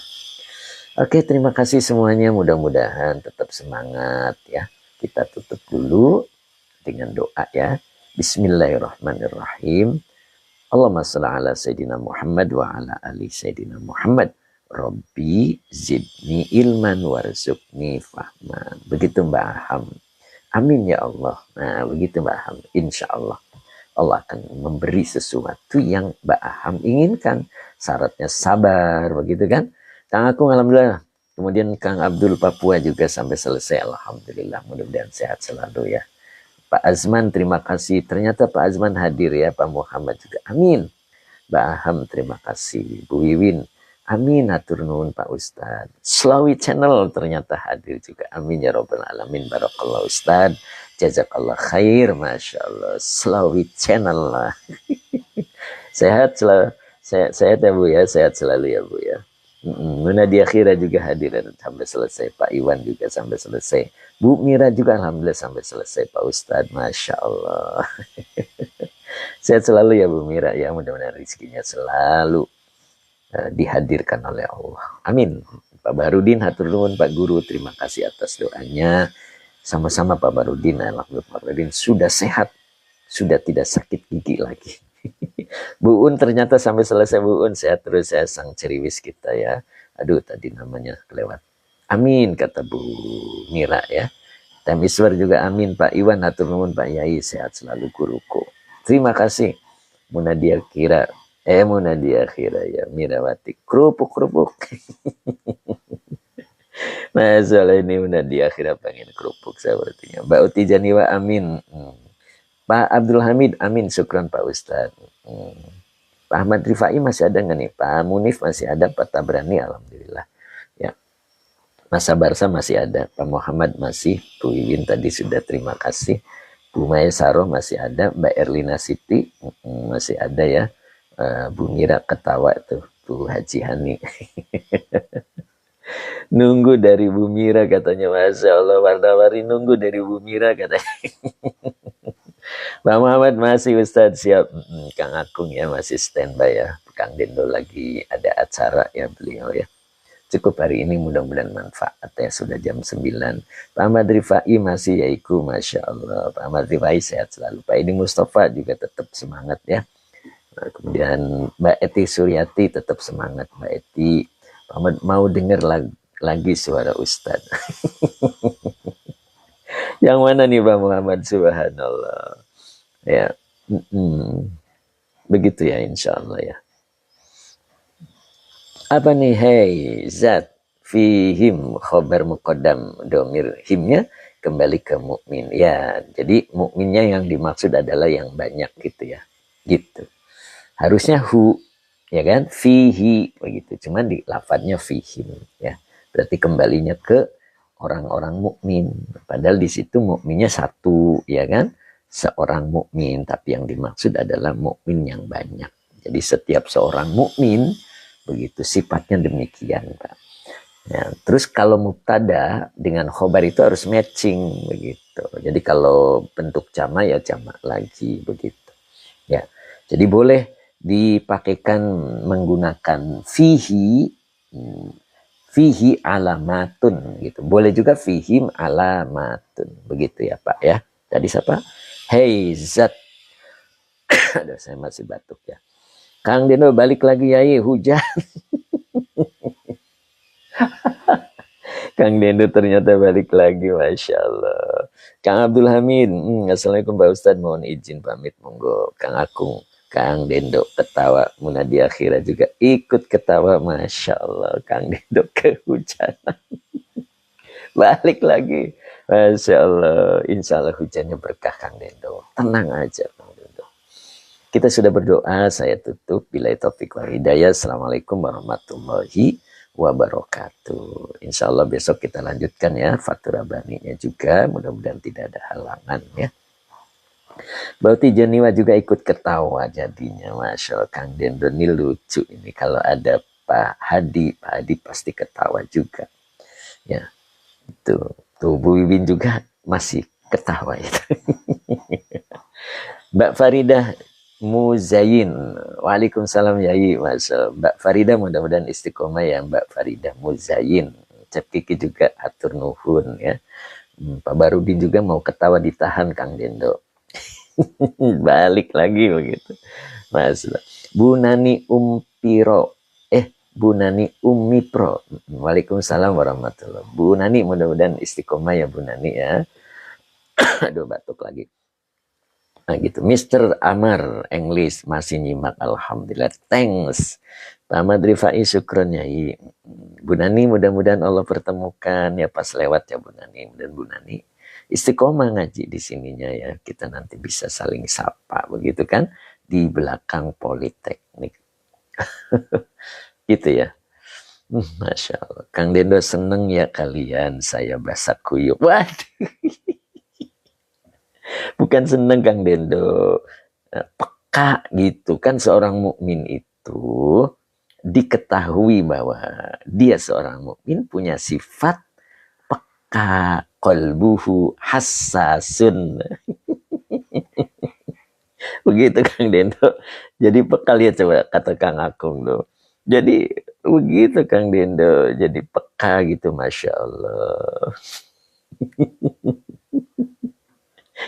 Oke, terima kasih semuanya. Mudah-mudahan tetap semangat ya. Kita tutup dulu dengan doa ya. Bismillahirrahmanirrahim. Allahumma shalli ala Sayyidina Muhammad wa ala ali Sayyidina Muhammad. Rabbi zidni ilman warzuqni fahman. Begitu Mbak Aham. Amin ya Allah. Nah, begitu Mbak Aham. Insya Allah. Allah akan memberi sesuatu yang Mbak Aham inginkan. Syaratnya sabar, begitu kan? Kang Akung alhamdulillah. Kemudian Kang Abdul Papua juga sampai selesai. Alhamdulillah, mudah-mudahan sehat selalu ya. Pak Azman terima kasih. Ternyata Pak Azman hadir ya. Pak Muhammad juga. Amin. Mbak Aham terima kasih. Bu Wiwin. Amin. Hatur nuhun Pak Ustadz. Slawi Channel ternyata hadir juga. Amin ya Rabbal alamin. Barakallah Ustadz. Jazakallah khair, Masya Allah. Slawi Channel lah. Sehat selalu, sehat ya Bu ya, sehat selalu ya Bu ya. Muna di akhirah juga hadir sampai selesai. Pak Iwan juga sampai selesai. Bu Mira juga alhamdulillah sampai selesai. Pak Ustadz, Masya Allah. Sehat selalu ya Bu Mira ya, mudah-mudahan rezekinya selalu dihadirkan oleh Allah. Amin. Pak Barudin, hatur nuhun Pak Guru, terima kasih atas doanya. Sama-sama Pak Barudin, alhamdulillah Pak Barudin sudah sehat, sudah tidak sakit gigi lagi. Bu Un ternyata sampai selesai Bu Un, sehat terus ya sang ceriwis kita ya. Aduh tadi namanya kelewat. Amin kata Bu Mira ya. Temiswar juga amin. Pak Iwan hatur nuhun Pak Yai, sehat selalu guruku. Terima kasih. Munadia Kira, Munadia Kira ya, Mirawati kerupuk. Masalah ini udah di akhirnya pengen kerupuk sepertinya. Mbak Uti Janiwa amin. Pak Abdul Hamid amin. Syukran Pak Ustadz. Pak Ahmad Rifai masih ada nggak nih? Pak Munif masih ada. Pak Tabrani alhamdulillah. Ya. Masa Barsa masih ada, Pak Muhammad masih, Bu Iwin tadi sudah terima kasih, Bu Maya Saroh masih ada, Mbak Erlina Siti masih ada ya, Bu Mira ketawa tuh, Bu Haji Hani. Nunggu dari Bu Mira katanya, Masya Allah, warna-warni nunggu dari Bu Mira katanya. Pak Muhammad masih Ustadz siap. Kang Akung ya masih standby ya. Kang Dendo lagi ada acara ya beliau ya. Cukup hari ini mudah-mudahan manfaat ya. Sudah jam 9. Pak Ahmad Rifai masih yaiku Masya Allah. Pak Ahmad Rifai sehat selalu. Pak Edi Mustafa juga tetap semangat ya. Nah, kemudian Mbak Eti Suryati tetap semangat. Mbak Eti, Pak Ahmad mau dengar lagi suara Ustadz. Yang mana nih Pak Muhammad? Subhanallah. Ya, begitu ya insya Allah ya. Apa nih? Hey, zat fihim khobar muqaddam, domir himnya kembali ke mukmin ya. Jadi mukminnya yang dimaksud adalah yang banyak gitu ya. Gitu. Harusnya hu ya kan? Fihi begitu. Cuman di lafadznya fihim ya. Berarti kembalinya ke orang-orang mukmin. Padahal di situ mukminnya satu ya kan? Seorang mukmin, tapi yang dimaksud adalah mukmin yang banyak. Jadi setiap seorang mukmin begitu sifatnya demikian Pak. Ya, terus kalau mubtada dengan khobar itu harus matching begitu. Jadi kalau bentuk jama ya jama lagi begitu. Ya. Jadi boleh dipakaikan menggunakan fihi alamatun gitu. Boleh juga fihim alamatun begitu ya Pak ya. Tadi siapa? Hey zat. Aduh saya masih batuk ya. Kang Deno balik lagi ya hujan. Kang Dendo ternyata balik lagi, Masya Allah. Kang Abdul Hamid, Assalamualaikum Pak Ustadz, mohon izin pamit, monggo. Kang Akung, Kang Dendo ketawa, Munadi Akhirah juga ikut ketawa, Masya Allah. Kang Dendo kehujanan. Balik lagi, Masya Allah. Insya Allah hujannya berkah Kang Dendo. Tenang aja Kang Dendo. Kita sudah berdoa, saya tutup. Bila taufik wal hidayah. Assalamualaikum warahmatullahi wabarakatuh. Insya Allah besok kita lanjutkan ya Fatur Rabbaninya juga. Mudah-mudahan tidak ada halangan ya. Bauti Jeniwa juga ikut ketawa jadinya. Masya Allah Kang Dendo ini lucu ini. Kalau ada Pak Hadi pasti ketawa juga. Ya, itu. Tuh Bu Wiwin juga masih ketawa itu. Mbak Faridah Muzayin, waalaikumsalam Yai, Masya Mbak Farida mudah-mudahan istiqomah ya Mbak Farida Muzayin. Cep Kiki juga atur nuhun ya. Pak Barudin juga mau ketawa ditahan Kang Dendo. Balik lagi begitu. Masya Bu Nani Umpiro, Bu Nani Umipro. Waalaikumsalam warahmatullahi. Bu Nani mudah-mudahan istiqomah ya Bu Nani ya. Aduh batuk lagi. Nah gitu, Mr. Amar English masih nyimak, alhamdulillah, thanks. Pak Ahmad Rifai syukron Yai. Bu Nani mudah-mudahan Allah pertemukan ya pas lewat ya Bu Nani dan Bu Nani istiqomah ngaji di sininya ya, kita nanti bisa saling sapa begitu kan di belakang Politeknik. Gitu ya. Masya Allah. Kang Dendo seneng ya kalian saya basak kuyup. Waduh. Bukan seneng Kang Dendo, peka gitu kan. Seorang mukmin itu diketahui bahwa dia seorang mukmin punya sifat peka, qalbuhu hassasun. Begitu Kang Dendo. Jadi peka, lihat coba kata Kang Akung tuh. Jadi begitu Kang Dendo, jadi peka gitu, Masya Allah.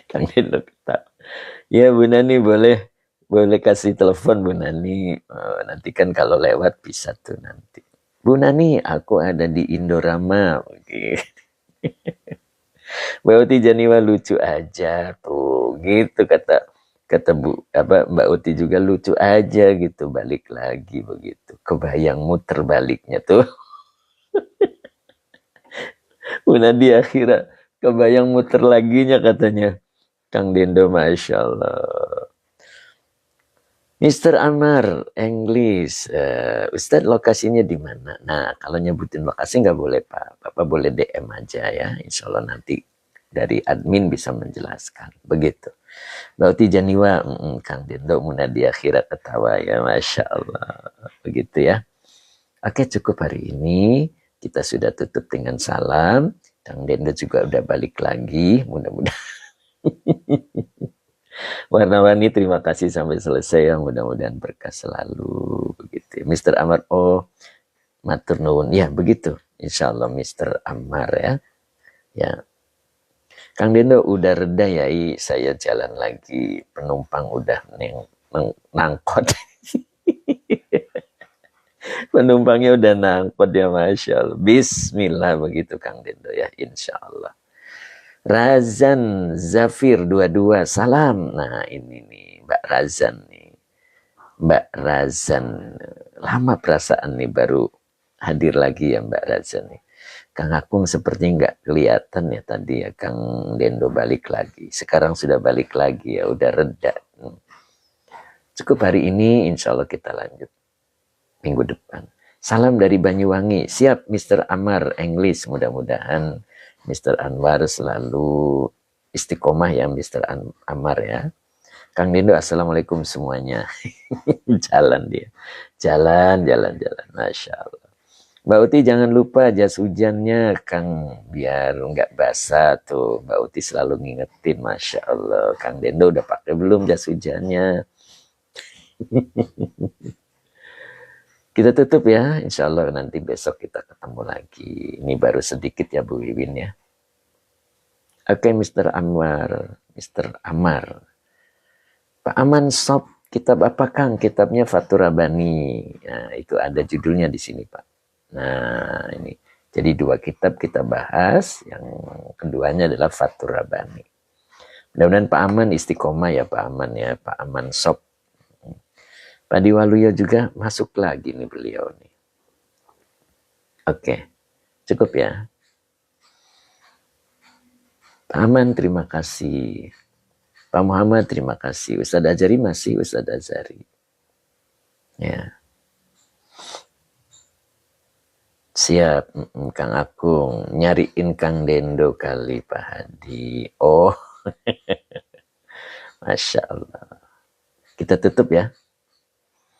Kang Dendo ketawa. Ya Bu Nani boleh kasih telepon Bu Nani. Nanti kan kalau lewat bisa tuh nanti. Bu Nani, aku ada di Indorama. Mbak Uti Janiwa lucu aja tuh, gitu kata Mbak Uti juga lucu aja gitu, balik lagi begitu. Kebayang muter baliknya tuh. Bu Nadi akhirnya kebayang muter laginya katanya. Kang Dendo, Masya Allah. Mr. Amar, English, Ustadz lokasinya di mana? Nah, kalau nyebutin lokasi nggak boleh Pak, Bapak boleh DM aja ya, insya Allah nanti dari admin bisa menjelaskan, begitu. Berarti Janiwa, Kang Dendo Munadi akhirat ketawa ya, Masya Allah, begitu ya. Oke, cukup hari ini, kita sudah tutup dengan salam, Kang Dendo juga udah balik lagi, mudah-mudahan. Warna-warni terima kasih sampai selesai ya, mudah-mudahan berkah selalu begitu. Mr. Amar, oh matur nuwun ya, begitu insya Allah Mr. Amar ya. Ya, Kang Dendo udah reda ya, saya jalan lagi, penumpang udah nangkot. Penumpangnya udah nangkot ya, Masya Allah. Bismillah begitu Kang Dendo ya, insya Allah. Razan Zafir 22 salam. Nah ini nih Mbak Razan nih. Mbak Razan. Lama perasaan nih baru hadir lagi ya Mbak Razan nih. Kang Akung seperti nggak kelihatan ya tadi ya, Kang Dendo balik lagi. Sekarang sudah balik lagi ya, udah reda. Cukup hari ini, insya Allah kita lanjut minggu depan. Salam dari Banyuwangi. Siap Mr. Amar, English. Mudah-mudahan Mr. Anwar selalu istiqomah ya Mr. Amar ya. Kang Dendo, assalamualaikum semuanya. Jalan dia. Jalan. Masya Allah. Mbak Uti jangan lupa jas hujannya Kang, biar nggak basah tuh. Mbak Uti selalu ngingetin, Masya Allah. Kang Dendo udah pakai belum jas hujannya? Kita tutup ya, insya Allah nanti besok kita ketemu lagi. Ini baru sedikit ya Bu Wiwin ya. Oke Mr. Anwar, Mr. Amar. Pak Aman Sob, kitab apa Kang? Kitabnya Fathur Rabbani. Nah, itu ada judulnya di sini Pak. Nah ini, jadi 2 kitab kita bahas, yang keduanya adalah Fathur Rabbani. Mudah-mudahan Pak Aman istiqomah ya Pak Aman ya, Pak Aman Sob. Pak Diwaluyo juga masuk lagi nih beliau nih. Oke, cukup ya. Pak Aman terima kasih. Pak Muhammad terima kasih. Ustadz Azari masih Ustadz Azari. Ya. Siap, Kang Akung. Nyariin Kang Dendo kali Pak Hadi. Oh, Masya Allah. Kita tutup ya.